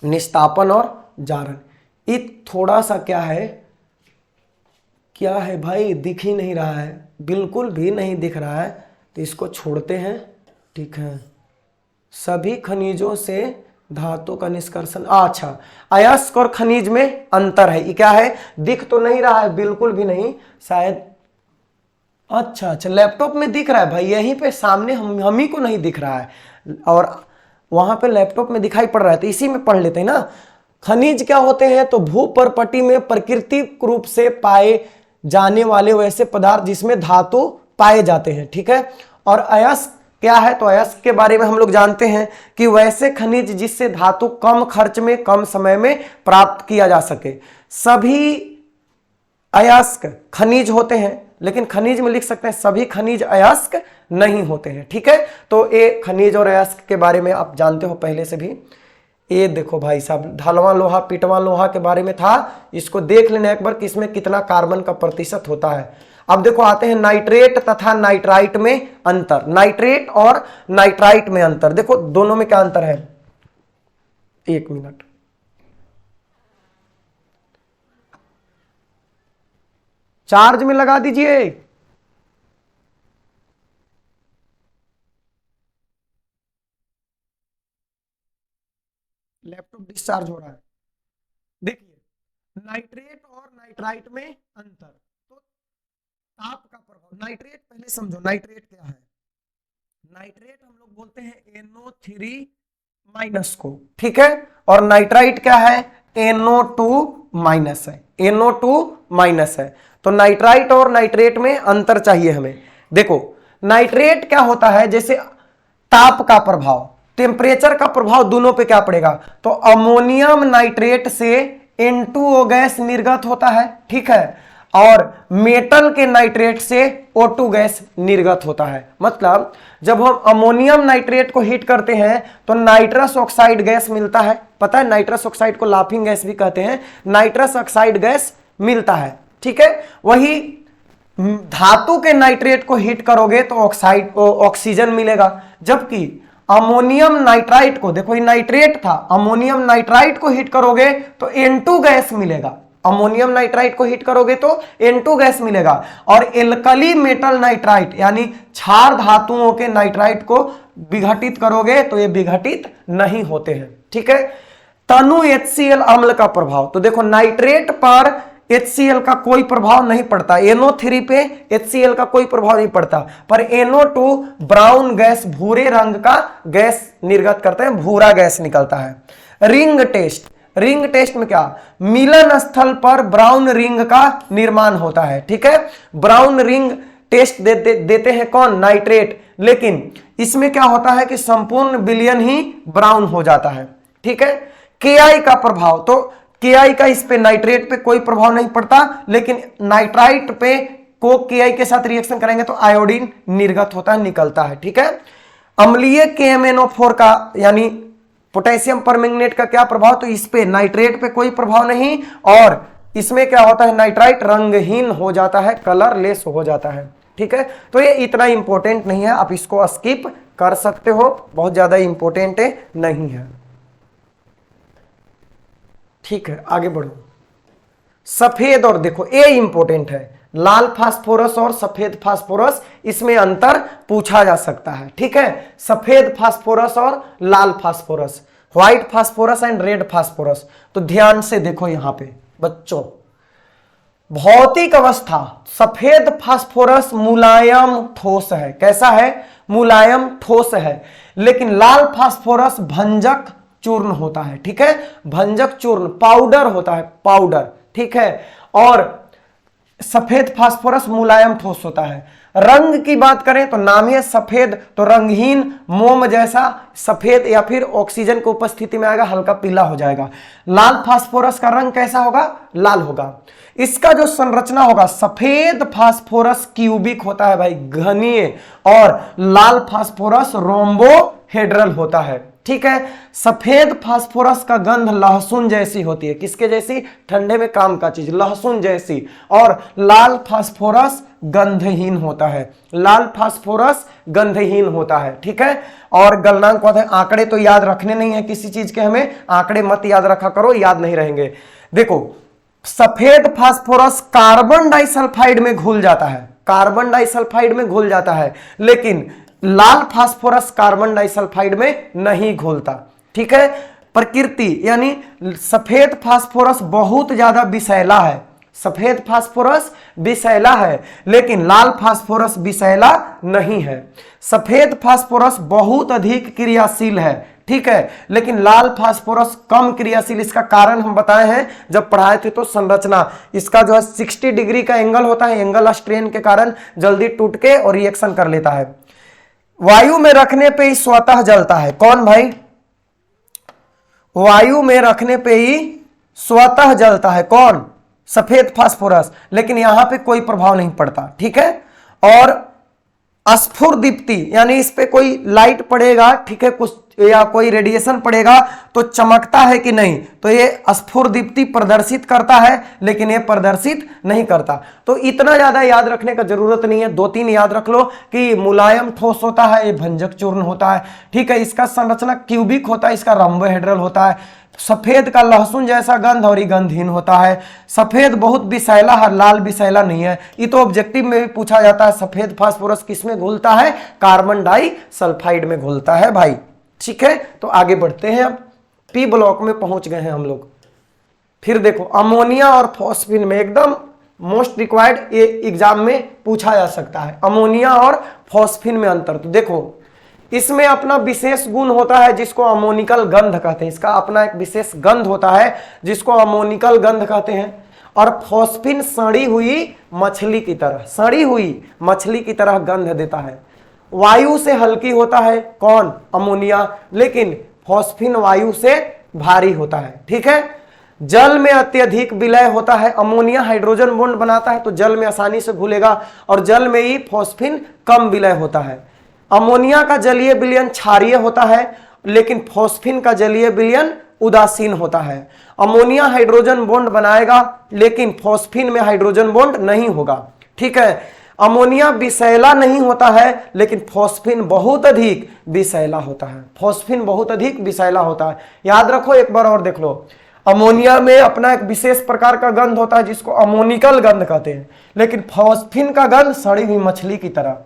निस्तापन और जारण। ये थोड़ा सा क्या है भाई, दिख ही नहीं रहा है, बिल्कुल भी नहीं दिख रहा है, तो इसको छोड़ते हैं, ठीक है। सभी खनिजों से धातु का निष्कर्षण, अच्छा अयस्क और खनिज में अंतर है। ये क्या है? दिख तो नहीं रहा है, बिल्कुल भी नहीं, शायद अच्छा अच्छा, लैपटॉप में दिख रहा है भाई, यहीं पे सामने हम ही को नहीं दिख रहा है, और वहां पे लैपटॉप में दिखाई पड़ रहा है, तो इसी में पढ़ लेते हैं ना। खनिज क्या होते हैं, तो भूपर्पटी में प्राकृतिक रूप से पाए जाने वाले वैसे पदार्थ जिसमें धातु पाए जाते हैं, ठीक है। और अयस्क क्या है, तो अयस्क के बारे में हम लोग जानते हैं कि वैसे खनिज जिससे धातु कम खर्च में कम समय में प्राप्त किया जा सके। सभी अयस्क खनिज होते हैं, लेकिन खनिज में लिख सकते हैं सभी खनिज अयस्क नहीं होते हैं, ठीक है। तो ये खनिज और अयस्क के बारे में आप जानते हो पहले से भी। ये देखो भाई साहब, ढलवां लोहा पिटवां लोहा के बारे में था, इसको देख लेना एक बार कि इसमें कितना कार्बन का प्रतिशत होता है। अब देखो आते हैं नाइट्रेट तथा नाइट्राइट में अंतर। नाइट्रेट और नाइट्राइट में अंतर, देखो दोनों में क्या अंतर है, एक मिनट। चार्ज में लगा दीजिए। लैपटॉप डिस्चार्ज हो रहा है। देखिए नाइट्रेट और नाइट्राइट में अंतर, तो ताप का प्रभाव। नाइट्रेट पहले समझो, नाइट्रेट क्या है। नाइट्रेट हम लोग बोलते हैं NO3 माइनस को, ठीक है। और नाइट्राइट क्या है, NO2 माइनस है, NO2 माइनस है। तो नाइट्राइट और नाइट्रेट में अंतर चाहिए हमें। देखो नाइट्रेट क्या होता है, जैसे ताप का प्रभाव, टेम्परेचर का प्रभाव दोनों पे क्या पड़ेगा, तो अमोनियम नाइट्रेट से N2O गैस निर्गत होता है, ठीक है। और मेटल के नाइट्रेट से O2 गैस निर्गत होता है। मतलब जब हम अमोनियम नाइट्रेट को हीट करते हैं तो नाइट्रस ऑक्साइड गैस मिलता है, पता है नाइट्रस ऑक्साइड को लाफिंग गैस भी कहते हैं, नाइट्रस ऑक्साइड गैस मिलता है, ठीक है। वही धातु के नाइट्रेट को हीट करोगे तो ऑक्सीजन मिलेगा। जबकि अमोनियम नाइट्राइट को, देखो ये नाइट्रेट था, अमोनियम नाइट्राइट को हीट करोगे तो N2 गैस मिलेगा। अमोनियम नाइट्राइट को हीट करोगे तो N2 गैस मिलेगा। और एल्कली मेटल नाइट्राइट यानी क्षार धातुओं के नाइट्राइट को विघटित करोगे तो ये विघटित नहीं होते हैं, ठीक है। तनु HCl अम्ल का प्रभाव, तो देखो नाइट्रेट पर HCl का कोई प्रभाव नहीं पड़ता, NO3 पे HCl का कोई प्रभाव नहीं पड़ता, पर NO2 ब्राउन गैस, भूरे रंग का गैस निर्गत करते हैं, भूरा गैस निकलता है। रिंग टेस्ट, रिंग टेस्ट में क्या, मिलन स्थल पर ब्राउन रिंग का निर्माण होता है, ठीक है। ब्राउन रिंग टेस्ट देते हैं कौन, नाइट्रेट। लेकिन इसमें क्या होता है कि संपूर्ण विलयन ही ब्राउन हो जाता है, ठीक है। KI का प्रभाव, तो KI का इस पे नाइट्रेट पे कोई प्रभाव नहीं पड़ता, लेकिन नाइट्राइट पे को KI के साथ रिएक्शन करेंगे तो आयोडीन निर्गत होता है, निकलता है, ठीक है। अम्लीय KMnO4 का यानी पोटेशियम परमैंगनेट का क्या प्रभाव, तो इस पे नाइट्रेट पे कोई प्रभाव नहीं, और इसमें क्या होता है, नाइट्राइट रंगहीन हो जाता है, कलरलेस हो जाता है, ठीक है। तो ये इतना इंपॉर्टेंट नहीं है, आप इसको स्किप कर सकते हो, बहुत ज्यादा इंपॉर्टेंट नहीं है, ठीक है। आगे बढ़ो। सफेद और, देखो ये इंपॉर्टेंट है, लाल फास्फोरस और सफेद फास्फोरस, इसमें अंतर पूछा जा सकता है, ठीक है। सफेद फास्फोरस और लाल phosphorus, white phosphorus and red phosphorus. तो ध्यान से देखो यहां पे बच्चों, भौतिक अवस्था, सफेद फास्फोरस मुलायम ठोस है, कैसा है, मुलायम ठोस है। लेकिन लाल फास्फोरस भंजक चूर्ण होता है, ठीक है, भंजक चूर्ण, पाउडर होता है, पाउडर, ठीक है। और सफेद फास्फोरस मुलायम ठोस होता है। रंग की बात करें तो नाम ही है सफेद, तो रंगहीन मोम जैसा सफेद, या फिर ऑक्सीजन की उपस्थिति में आएगा हल्का पीला हो जाएगा। लाल फास्फोरस का रंग कैसा होगा, लाल होगा। इसका जो संरचना होगा, सफेद फास्फोरस क्यूबिक होता है भाई, घनीय, और लाल फास्फोरस रोम्बोहेड्रल होता है, ठीक है। सफेद फास्फोरस का गंध लहसुन जैसी होती है, किसके जैसी, ठंडे में काम का चीज, लहसुन जैसी। और लाल फास्फोरस गंधहीन होता है, लाल फास्फोरस गंधहीन होता है, ठीक है। और गलनांक होता है, आंकड़े तो याद रखने नहीं है किसी चीज के, हमें आंकड़े मत याद रखा करो, याद नहीं रहेंगे। देखो सफेद फास्फोरस कार्बन डाइसल्फाइड में घुल जाता है, कार्बन डाइसल्फाइड में घुल जाता है, लेकिन लाल फास्फोरस कार्बन डाइसल्फाइड में नहीं घुलता, ठीक है। प्रकृति यानी सफेद फास्फोरस बहुत ज्यादा विषैला है, सफेद फास्फोरस विषैला है, लेकिन लाल फास्फोरस विषैला नहीं है। सफेद फास्फोरस बहुत अधिक क्रियाशील है, ठीक है, लेकिन लाल फास्फोरस कम क्रियाशील। इसका कारण हम बताए हैं जब पढ़ाए थे। तो संरचना इसका जो है 60 डिग्री का एंगल होता है, एंगल स्ट्रेन के कारण जल्दी टूट के और रिएक्शन कर लेता है। वायु में रखने पे ही स्वतः जलता है। कौन भाई? वायु में रखने पे ही स्वतः जलता है। कौन? सफेद फास्फोरस, लेकिन यहां पे कोई प्रभाव नहीं पड़ता, ठीक है। और स्फुरदीप्ति यानी इस पे कोई लाइट पड़ेगा, ठीक है, कुछ या कोई रेडिएशन पड़ेगा तो चमकता है कि नहीं, तो ये स्फुरदीप्ति प्रदर्शित करता है, लेकिन ये प्रदर्शित नहीं करता। तो इतना ज्यादा याद रखने का जरूरत नहीं है, 2-3 याद रख लो कि मुलायम ठोस होता है, ये भंजक चूर्ण होता है, ठीक है। इसका संरचना क्यूबिक होता है, इसका रंबोहेड्रल होता है। सफेद का लहसुन जैसा गंध और ये गंधहीन होता है। सफेद बहुत विषैला है, लाल विषैला नहीं है। ये तो ऑब्जेक्टिव में भी पूछा जाता है, सफेद फास्फोरस किस में घुलता है? कार्बन डाइसल्फाइड में घुलता है भाई, ठीक है। तो आगे बढ़ते हैं, अब पी ब्लॉक में पहुंच गए हैं हम लोग। फिर देखो अमोनिया और फॉस्फिन में एकदम मोस्ट रिक्वायर्ड, ये एग्जाम में पूछा जा सकता है, अमोनिया और फॉस्फिन में अंतर। तो देखो इसमें अपना विशेष गुण होता है जिसको अमोनिकल गंध कहते हैं। इसका अपना एक विशेष गंध होता है जिसको अमोनिकल गंध कहते हैं। और फॉस्फिन सड़ी हुई मछली की तरह, सड़ी हुई मछली की तरह गंध देता है। वायु से हल्की होता है, कौन? अमोनिया, लेकिन फॉस्फिन वायु से भारी होता है, ठीक है। जल में अत्यधिक विलय होता है। अमोनिया हाइड्रोजन बॉन्ड बनाता है तो जल में आसानी से घुलेगा, और जल में ही फॉस्फिन कम विलय होता है। अमोनिया का जलीय विलयन क्षारीय होता है, लेकिन फॉस्फिन का जलीय विलयन उदासीन होता है। अमोनिया हाइड्रोजन बॉन्ड बनाएगा, लेकिन फॉस्फिन में हाइड्रोजन बॉन्ड नहीं होगा, ठीक है। अमोनिया विषैला नहीं होता है, लेकिन फॉस्फिन बहुत अधिक विषैला होता है। फॉस्फिन बहुत अधिक विषैला होता है। याद रखो, एक बार और देख लो। अमोनिया में अपना एक विशेष प्रकार का गंध होता है जिसको अमोनिकल गंध कहते हैं, लेकिन फॉस्फिन का गंध सड़ी हुई मछली की तरह।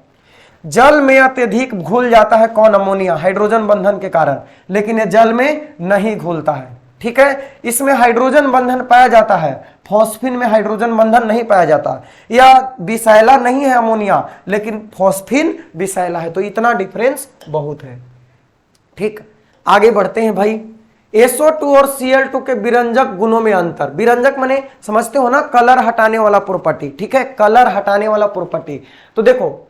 जल में अत्यधिक घुल जाता है, कौन? अमोनिया, हाइड्रोजन बंधन के कारण, लेकिन यह जल में नहीं घुलता है, ठीक है। इसमें हाइड्रोजन बंधन पाया जाता है, फॉस्फिन में हाइड्रोजन बंधन नहीं पाया जाता। यह विषैला नहीं है अमोनिया, लेकिन फॉस्फिन विषैला है। तो इतना डिफरेंस बहुत है, ठीक। आगे बढ़ते हैं भाई। SO2 और Cl2 के विरंजक गुणों में अंतर। विरंजक माने समझते हो ना, कलर हटाने वाला प्रॉपर्टी, ठीक है, कलर हटाने वाला प्रॉपर्टी। तो देखो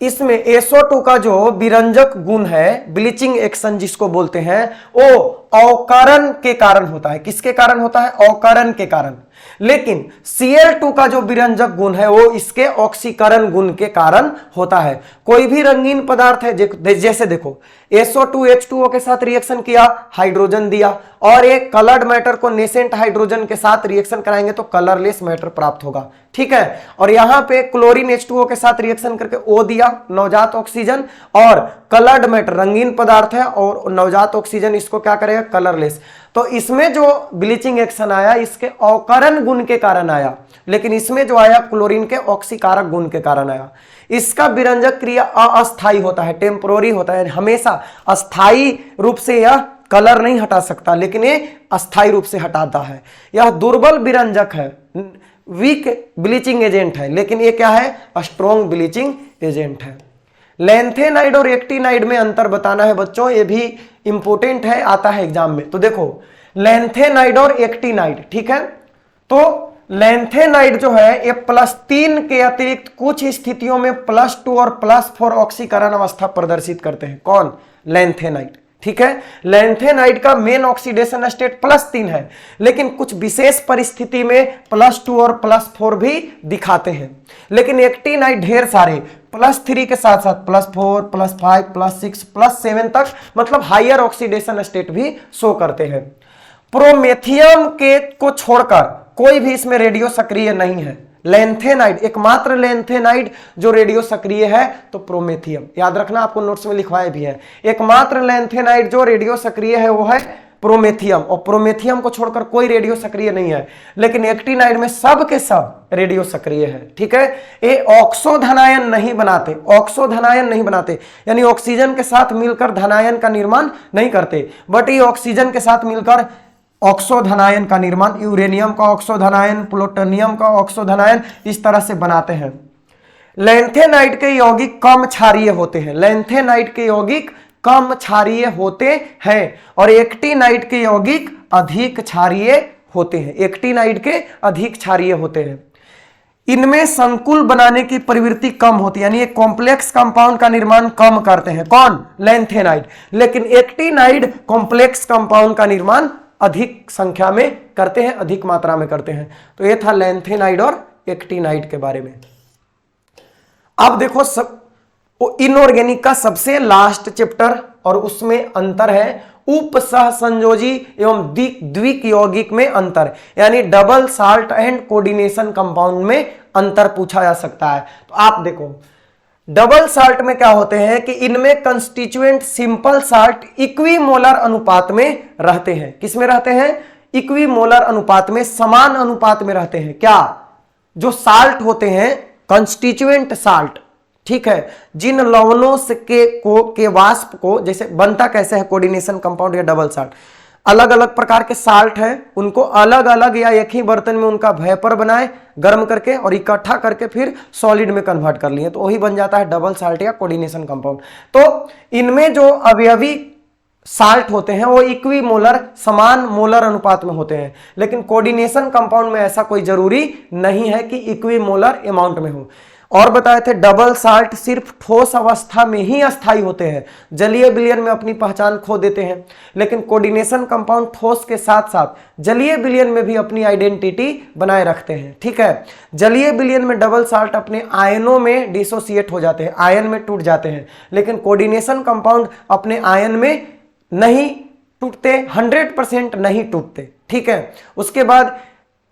इसमें SO2 का जो विरंजक गुण है, ब्लीचिंग एक्शन जिसको बोलते हैं, वो अवकरण के कारण होता है। किसके कारण होता है? अवकरण के कारण। लेकिन Cl2 का जो विरंजक गुण है वो इसके ऑक्सीकरण गुण के कारण होता है। कोई भी रंगीन पदार्थ है, जैसे देखो SO2 H2O के साथ रिएक्शन किया, हाइड्रोजन दिया, और एक कलर्ड मैटर को नेसेंट हाइड्रोजन के साथ रिएक्शन कराएंगे तो कलरलेस मैटर प्राप्त होगा, ठीक है। और यहां पे क्लोरीन H2O के साथ रिएक्शन करके O दिया, नवजात ऑक्सीजन, और कलर्ड मैटर रंगीन पदार्थ है और नवजात ऑक्सीजन इसको क्या करेगा? कलरलेस। तो इसमें जो ब्लीचिंग एक्शन आया इसके अवकरण गुण के कारण आया, लेकिन इसमें जो आया क्लोरीन के ऑक्सीकारक गुण के कारण आया। इसका विरंजक क्रिया अस्थायी होता है, टेम्पोररी होता है, हमेशा अस्थायी रूप से यह कलर नहीं हटा सकता, लेकिन ये अस्थायी रूप से हटाता है। यह दुर्बल विरंजक है, वीक ब्लीचिंग एजेंट है, लेकिन ये क्या है? स्ट्रॉन्ग ब्लीचिंग एजेंट है। लैंथेनाइड और एक्टिनाइड में अंतर बताना है बच्चों, ये भी इंपॉर्टेंट है, आता है एग्जाम में। तो देखो लैंथेनाइड और एक्टिनाइड, ठीक है। तो लैंथेनाइड जो है ये +3 के अतिरिक्त कुछ स्थितियों में +2 और +4 ऑक्सीकरण अवस्था प्रदर्शित करते हैं। कौन? लैंथेनाइड, ठीक है। लैंथेनाइड का मेन ऑक्सीडेशन स्टेट +3 है, लेकिन कुछ विशेष परिस्थिति में +2 और +4 भी दिखाते हैं। लेकिन एक्टिनाइड ढेर सारे +3 के साथ साथ +4, +5, +6, +7 तक, मतलब हायर ऑक्सीडेशन स्टेट भी शो करते हैं। प्रोमेथियम के को छोड़कर कोई भी इसमें रेडियो सक्रिय नहीं है। लैंथेनाइड, एकमात्र लैंथेनाइड जो रेडियो सक्रिय है तो प्रोमेथियम। याद रखना, आपको नोट्स में लिखवाए भी है। एकमात्र लैंथेनाइड जो रेडियो सक्रिय है वो है प्रोमेथियम, और प्रोमेथियम को छोड़कर कोई रेडियो सक्रिय नहीं है। लेकिन एक्टिनाइड में सब के सब रेडियो सक्रिय है, ठीक है। ये ऑक्सो धनायन नहीं बनाते, ऑक्सो धनायन नहीं बनाते, यानी ऑक्सीजन के साथ मिलकर धनायन का निर्माण नहीं करते, बट ये ऑक्सीजन के साथ मिलकर ऑक्सो धनायन का निर्माण, यूरेनियम का ऑक्सो धनायन, प्लूटोनियम का ऑक्सो धनायन, इस तरह से बनाते हैं। लैंथेनाइड के यौगिक कम क्षारीय होते हैं, लैंथेनाइड के यौगिक कम क्षारीय होते हैं और एक्टिनाइड के यौगिक अधिक क्षारीय होते हैं, एक्टिनाइड के अधिक क्षारीय होते हैं। इनमें संकुल बनाने की प्रवृत्ति कम होती है, यानी एक कॉम्प्लेक्स कंपाउंड का निर्माण कम करते हैं, कौन? लैंथेनाइड। लेकिन एक्टिनाइड कॉम्प्लेक्स कंपाउंड का निर्माण अधिक संख्या में करते हैं, अधिक मात्रा में करते हैं। तो ये था लैंथेनाइड और एक्टिनाइड के बारे में। अब देखो सब इनऑर्गेनिक का सबसे लास्ट चैप्टर और उसमें अंतर है उप सहसंयोजी एवं द्विक यौगिक में अंतर, यानी double salt and coordination compound में अंतर पूछा जा सकता है। तो आप देखो डबल साल्ट में क्या होते हैं कि इनमें कंस्टिट्यूएंट सिंपल साल्ट इक्विमोलर अनुपात में रहते हैं। किसमें रहते हैं? इक्विमोलर अनुपात में, समान अनुपात में रहते हैं। क्या? जो साल्ट होते हैं कंस्टिट्यूएंट साल्ट, ठीक है, जिन लवणों से के वाष्प को, जैसे बनता कैसे है कोऑर्डिनेशन कंपाउंड या डबल साल्ट, अलग अलग प्रकार के साल्ट है, उनको अलग अलग या एक ही बर्तन में उनका वेपर बनाए गर्म करके और इकट्ठा करके फिर सॉलिड में कन्वर्ट कर लिए, तो वही बन जाता है डबल साल्ट या कोऑर्डिनेशन कंपाउंड। तो इनमें जो अवयवी साल्ट होते हैं वो इक्विमोलर, समान मोलर अनुपात में होते हैं, लेकिन कोऑर्डिनेशन कंपाउंड में ऐसा कोई जरूरी नहीं है कि इक्विमोलर अमाउंट में हो। और बताए थे डबल साल्ट सिर्फ ठोस अवस्था में ही अस्थायी होते हैं, जलीय विलयन में अपनी पहचान खो देते हैं, लेकिन कोऑर्डिनेशन कंपाउंड ठोस के साथ साथ जलीय विलयन में भी अपनी आइडेंटिटी बनाए रखते हैं। ठीक है, जलीय विलयन में डबल साल्ट अपने आयनों में डिसोसिएट हो जाते हैं, आयन में टूट जाते हैं, लेकिन कोऑर्डिनेशन कंपाउंड अपने आयन में नहीं टूटते, 100% नहीं टूटते। ठीक है, उसके बाद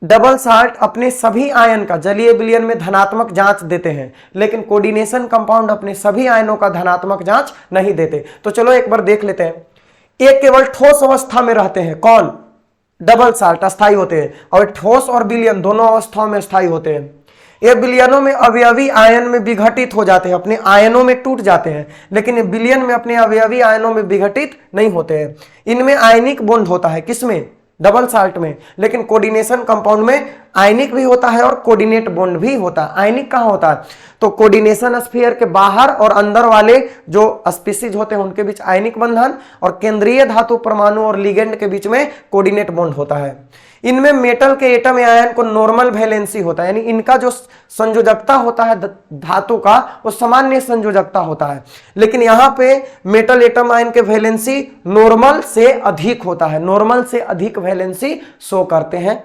डबल साल्ट अपने सभी आयन का जलीय विलयन में धनात्मक जांच देते हैं, लेकिन कोऑर्डिनेशन कंपाउंड अपने सभी आयनों का धनात्मक जांच नहीं देते। तो चलो एक बार देख लेते हैं। एक केवल ठोस अवस्था में रहते हैं, कौन? डबल साल्ट, अस्थायी होते हैं, और ठोस और विलयन दोनों अवस्थाओं में अस्थायी होते हैं। ये विलयनों में अवयवी आयन में विघटित हो जाते हैं, अपने आयनों में टूट जाते हैं, लेकिन ये विलयन में अपने अवयवी आयनों में विघटित नहीं होते हैं। इनमें आयनिक बॉन्ड होता है, किसमें? डबल साल्ट में, लेकिन कोऑर्डिनेशन कंपाउंड में आयनिक भी होता है और कोऑर्डिनेट बॉन्ड भी होता है। आयनिक कहाँ होता है? तो कोऑर्डिनेशन स्फीयर के बाहर और अंदर वाले जो स्पीसीज होते हैं उनके बीच आयनिक बंधन, और केंद्रीय धातु परमाणु और लिगेंड के बीच में कोऑर्डिनेट बॉन्ड होता है। इनमें मेटल के एटम या आयन को नॉर्मल वैलेंसी होता है, यानी इनका जो संयोजकता होता है धातु का वो सामान्य संयोजकता होता है, लेकिन यहाँ पे मेटल एटम आयन के वैलेंसी नॉर्मल से अधिक होता है, नॉर्मल से अधिक वैलेंसी शो करते हैं।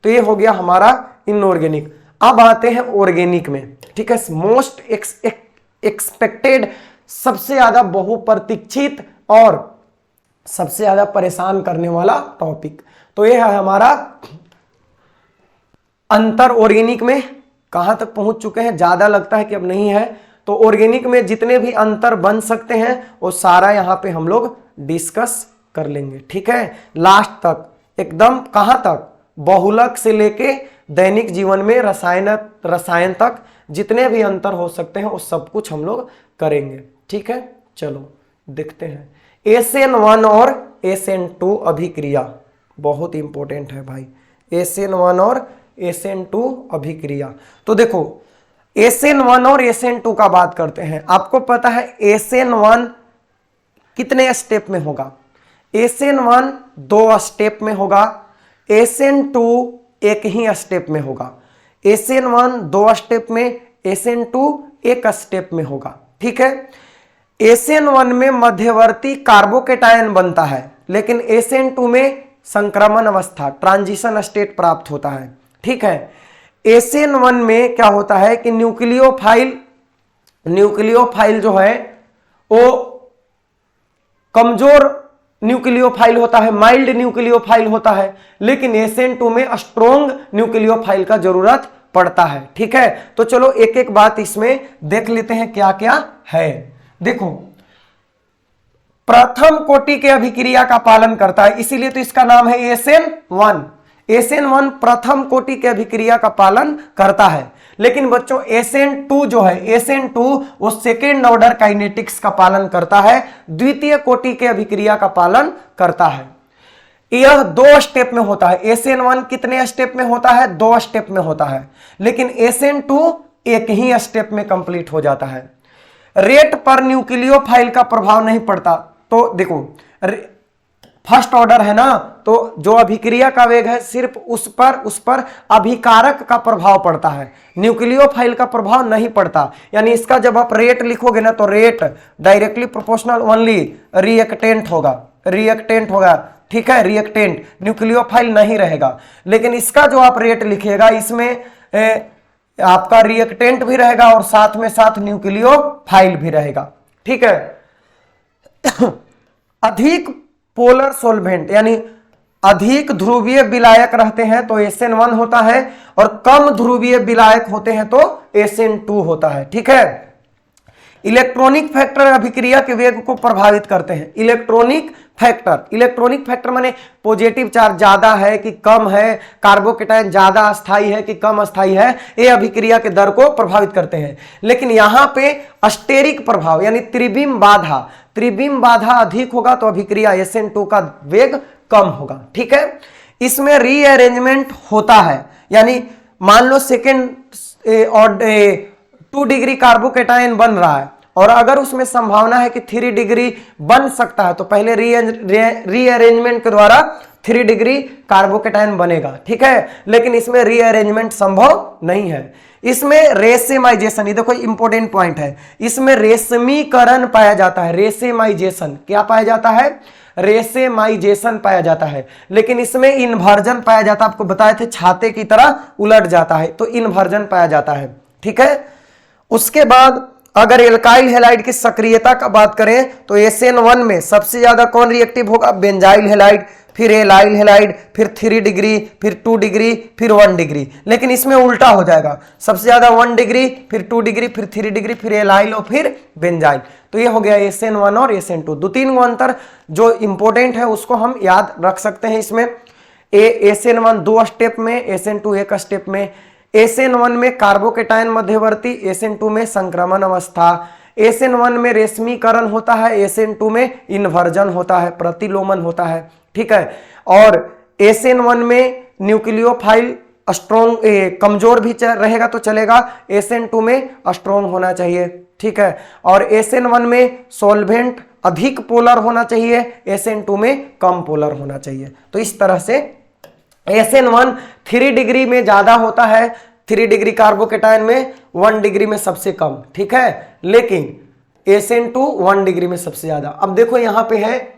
तो ये हो गया हमारा इनऑर्गेनिक। अब आते हैं ऑर्गेनिक में। ठीक है, मोस्ट एक्सपेक्टेड, सबसे ज्यादा बहुप्रतीक्षित और सबसे ज्यादा परेशान करने वाला टॉपिक। तो ये है हमारा अंतर ऑर्गेनिक में। कहां तक पहुंच चुके हैं? ज्यादा लगता है कि अब नहीं है। तो ऑर्गेनिक में जितने भी अंतर बन सकते हैं वो सारा यहां पे हम लोग डिस्कस कर लेंगे। ठीक है, लास्ट तक एकदम, कहां तक? बहुलक से लेके दैनिक जीवन में रसायन तक जितने भी अंतर हो सकते हैं वो सब कुछ हम लोग करेंगे। ठीक है, चलो देखते हैं। SN1 और SN2 अभिक्रिया बहुत इंपॉर्टेंट है भाई। SN1 और SN2 अभिक्रिया। तो देखो SN1 और SN2 का बात करते हैं। आपको पता है SN1 कितने स्टेप में होगा? SN1 2 स्टेप में होगा, SN2 एक ही स्टेप में होगा। SN1 2 स्टेप में, SN2 एक स्टेप में होगा। ठीक है, SN1 में मध्यवर्ती कार्बोकेटायन बनता है, लेकिन SN2 में संक्रमण अवस्था, ट्रांजिशन स्टेट प्राप्त होता है। ठीक है, SN1 में क्या होता है कि न्यूक्लियोफाइल जो है वो कमजोर न्यूक्लियोफाइल होता है, माइल्ड न्यूक्लियोफाइल होता है, लेकिन SN2 में स्ट्रॉन्ग न्यूक्लियोफाइल का जरूरत पड़ता है। ठीक है, तो चलो एक एक बात इसमें देख लेते हैं क्या क्या है। देखो, प्रथम कोटि के अभिक्रिया का पालन करता है, इसीलिए तो इसका नाम है SN1। SN1 प्रथम कोटि के अभिक्रिया का पालन करता है, लेकिन बच्चों SN2 जो है, SN2 वो सेकेंड ऑर्डर काइनेटिक्स का पालन करता है, द्वितीय कोटि के अभिक्रिया का पालन करता है। यह 2 स्टेप में होता है। SN1 कितने स्टेप में होता है? 2 स्टेप में होता है, लेकिन SN2 एक ही स्टेप में कंप्लीट हो जाता है। रेट पर न्यूक्लियोफाइल का प्रभाव नहीं पड़ता। तो देखो फर्स्ट ऑर्डर है ना, तो जो अभिक्रिया का वेग है सिर्फ उस पर अभिकारक का प्रभाव पड़ता है, न्यूक्लियोफाइल का प्रभाव नहीं पड़ता। यानी इसका जब आप रेट लिखोगे ना तो rate directly proportional only reactant होगा, ठीक है, रिएक्टेंट, न्यूक्लियोफाइल नहीं रहेगा। लेकिन इसका जो आप रेट लिखिएगा इसमें आपका रिएक्टेंट भी रहेगा और साथ में साथ न्यूक्लियोफाइल भी रहेगा, ठीक है। अधिक पोलर सोल्वेंट यानी अधिक ध्रुवीय विलायक रहते हैं तो SN1 होता है, और कम ध्रुवीय विलायक होते हैं तो SN2 होता है, ठीक है। इलेक्ट्रॉनिक फैक्टर अभिक्रिया के वेग को प्रभावित करते हैं। इलेक्ट्रॉनिक फैक्टर माने पॉजिटिव चार्ज ज्यादा है कि कम है, कार्बोकेटायन ज्यादा अस्थाई है कि कम अस्थाई है, ये अभिक्रिया के दर को प्रभावित करते हैं। लेकिन यहां पे अस्टेरिक प्रभाव यानी त्रिविम बाधा अधिक होगा तो अभिक्रिया SN2 का वेग कम होगा, ठीक है। इसमें रीअरेंजमेंट होता है, यानी मान लो सेकेंड 2 डिग्री कार्बोकेटायन बन रहा है और अगर उसमें संभावना है कि 3 डिग्री बन सकता है तो पहले रीअरेंजमेंट के द्वारा 3 डिग्री कार्बोकेटायन बनेगा, ठीक है। लेकिन इसमें रीअरेंजमेंट संभव नहीं है। इसमें रेसेमाइजेशन, ये देखो इंपॉर्टेंट पॉइंट है, इसमें रेशमीकरण पाया जाता है। रेसेमाइजेशन क्या पाया जाता है? रेसेमाइजेशन पाया जाता है। लेकिन इसमें इन्वर्जन पाया जाता है, आपको बताए थे छाते की तरह उलट जाता है, तो इन्वर्जन पाया जाता है, ठीक है। उसके बाद अगर एल्काइल हैलाइड की सक्रियता का बात करें तो SN1 में सबसे ज्यादा कौन रिएक्टिव होगा? बेंजाइल हैलाइड, फिर एलाइल हैलाइड, फिर 3 डिग्री, फिर 2 डिग्री, फिर 1 डिग्री। लेकिन इसमें उल्टा हो जाएगा, सबसे ज्यादा 1 डिग्री, फिर 2 डिग्री, फिर 3 डिग्री, फिर एलाइल और फिर बेंजाइल। तो ये हो गया SN1 और SN2। 2-3 अंतर जो इंपॉर्टेंट है उसको हम याद रख सकते हैं। इसमें SN1 2 स्टेप में, SN2 1 स्टेप में। SN1 में कार्बोकेटायन मध्यवर्ती, SN2 में संक्रमण अवस्था। SN1 में रेशमीकरण होता है, SN2 में इन्वर्जन होता है, प्रतिलोमन होता है, ठीक है। और SN1 में न्यूक्लियोफाइल स्ट्रॉन्ग कमजोर भी रहेगा तो चलेगा, SN2 में स्ट्रॉन्ग होना चाहिए, ठीक है। और SN1 में सॉल्वेंट अधिक पोलर होना चाहिए, SN2 में कम पोलर होना चाहिए। तो इस तरह से SN1 3 डिग्री में ज्यादा होता है, 3 डिग्री कार्बोकेटायन में, 1 डिग्री में सबसे कम, ठीक है। लेकिन SN2 1 डिग्री में सबसे ज्यादा। अब देखो यहां पे है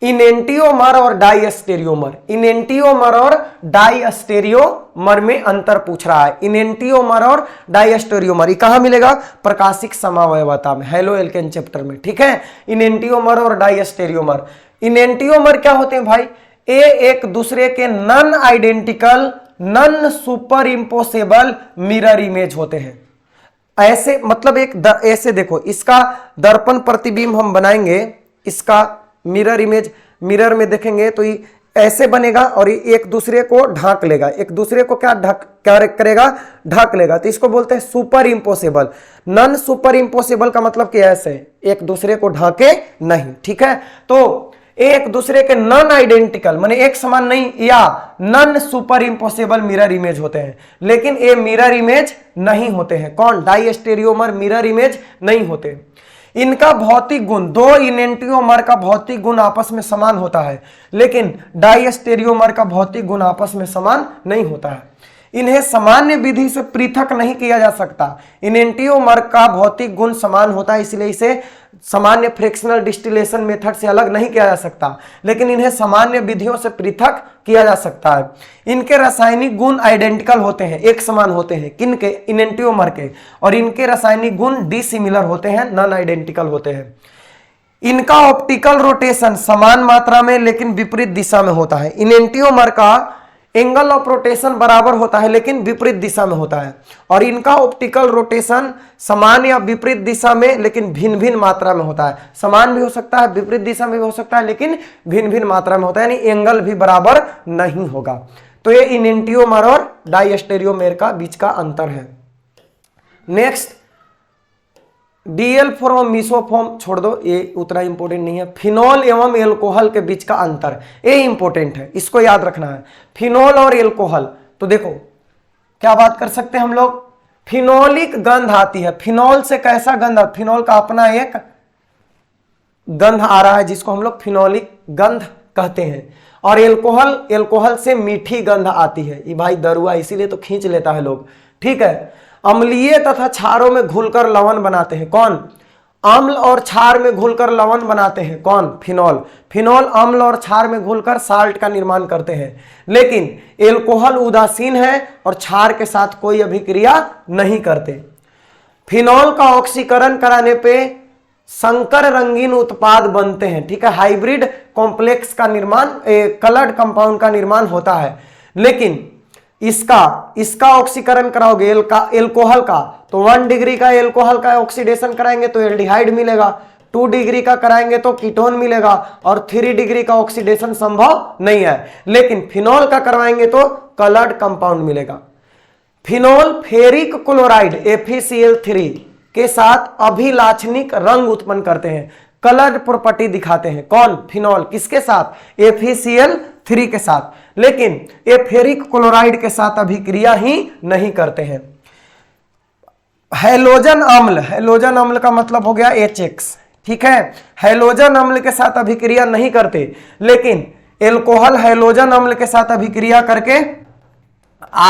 इनेंटियोमर और डाइस्टेरियोमर। इनेंटियोमर और डाइस्टेरियोमर में अंतर पूछ रहा है। इनेंटियोमर और डाइस्टेरियोमर ये कहां मिलेगा? प्रकाशिक समावयवता में, हेलो एल्केन चैप्टर में, ठीक है। इनेंटियोमर और डाइस्टेरियोमर। इनेंटियोमर क्या होते हैं भाई? ये एक दूसरे के non identical, non superimposable mirror image होते हैं। ऐसे मतलब ऐसे देखो, इसका दर्पण प्रतिबिंब हम बनाएंगे, इसका मिरर इमेज मिरर में देखेंगे तो ये ऐसे बनेगा और ये एक दूसरे को ढांक लेगा, एक दूसरे को क्या करेगा? ढांक लेगा। तो इसको बोलते हैं super impossible. Non super impossible का मतलब क्या है? ऐसे एक दूसरे को ढांके नहीं, ठीक है। तो एक दूसरे के नॉन आइडेंटिकल माने एक समान नहीं, या non super impossible mirror image होते हैं, लेकिन ये मिरर इमेज नहीं होते हैं। कौन? डाइस्टेरियोमर मिरर इमेज नहीं होते। इनका भौतिक गुण, 2 इनेंटियोमर का भौतिक गुण आपस में समान होता है, लेकिन डाइस्टेरियोमर का भौतिक गुण आपस में समान नहीं होता है। इन्हें सामान्य विधि से पृथक नहीं किया जा सकता। इनेंटियोमर का भौतिक गुण समान होता है, इसलिए इसे सामान्य फ्रिक्शनल डिस्टिलेशन मेथड से अलग नहीं किया जा सकता, लेकिन इन्हें सामान्य विधियों से पृथक किया जा सकता है। इनके रासायनिक गुण आइडेंटिकल होते हैं, एक समान होते हैं, किनके? इनेंटियोमर के। और इनके रासायनिक गुण डिसिमिलर होते हैं, नॉन आइडेंटिकल होते हैं। इनका ऑप्टिकल रोटेशन समान मात्रा में लेकिन विपरीत दिशा में होता है। इनेंटियोमर का एंगल ऑफ रोटेशन बराबर होता है लेकिन विपरीत दिशा में होता है, और इनका ऑप्टिकल रोटेशन समान या विपरीत दिशा में लेकिन भिन्न भिन्न मात्रा में होता है। समान भी हो सकता है, विपरीत दिशा में भी हो सकता है, लेकिन भिन्न भिन्न मात्रा में होता है, यानी एंगल भी बराबर नहीं होगा। तो ये इनेंटियोमर और डाइस्टेरियोमर का बीच का अंतर है। नेक्स्ट डीएल4 मीसोफॉर्म छोड़ दो, ये उतना इंपॉर्टेंट नहीं है। फिनोल एवं एल्कोहल के बीच का अंतर, ये इंपॉर्टेंट है, इसको याद रखना है। फिनोल और एल्कोहल, तो देखो क्या बात कर सकते हैं हम लोग, फिनोलिक गंध आती है। फिनोल से कैसा गंध, फिनोल का अपना एक गंध आ रहा है जिसको हम लोग फिनोलिक गंध कहते हैं। और एल्कोहल से मीठी गंध आती है। ये भाई दरुआ इसीलिए तो खींच लेता है लोग, ठीक है। अम्लीय तथा क्षारों में घुलकर लवण बनाते हैं, कौन? अम्ल और क्षार में घुलकर लवण बनाते हैं, कौन? फिनोल। फिनोल अम्ल और क्षार में घुलकर साल्ट का निर्माण करते हैं। लेकिन एल्कोहल उदासीन है और क्षार के साथ कोई अभिक्रिया नहीं करते। फिनोल का ऑक्सीकरण कराने पे संकर रंगीन उत्पाद बनते हैं, ठीक है। हाइब्रिड कॉम्प्लेक्स का निर्माण, कलर्ड कंपाउंड का निर्माण होता है। लेकिन इसका ऑक्सीकरण कराओगे एल्कोहल का, तो 1 डिग्री का एल्कोहल का ऑक्सीडेशन कराएंगे तो एल्डिहाइड मिलेगा, 2 डिग्री का कराएंगे तो कीटोन मिलेगा, और 3 डिग्री का ऑक्सीडेशन संभव नहीं है। लेकिन फिनोल का करवाएंगे तो कलर्ड कंपाउंड मिलेगा। फिनोल फेरिक क्लोराइड FeCl3 के साथ अभिलाक्षणिक रंग उत्पन्न करते हैं, कलर प्रॉपर्टी दिखाते हैं, कौन? फिनोल। किसके साथ? FeCl3 के साथ। लेकिन ये फेरिक क्लोराइड के साथ अभिक्रिया ही नहीं करते हैं। हैलोजन अम्ल का मतलब हो गया HX, ठीक है। हैलोजन अम्ल के साथ अभिक्रिया नहीं करते, लेकिन एल्कोहल हैलोजन अम्ल के साथ अभिक्रिया करके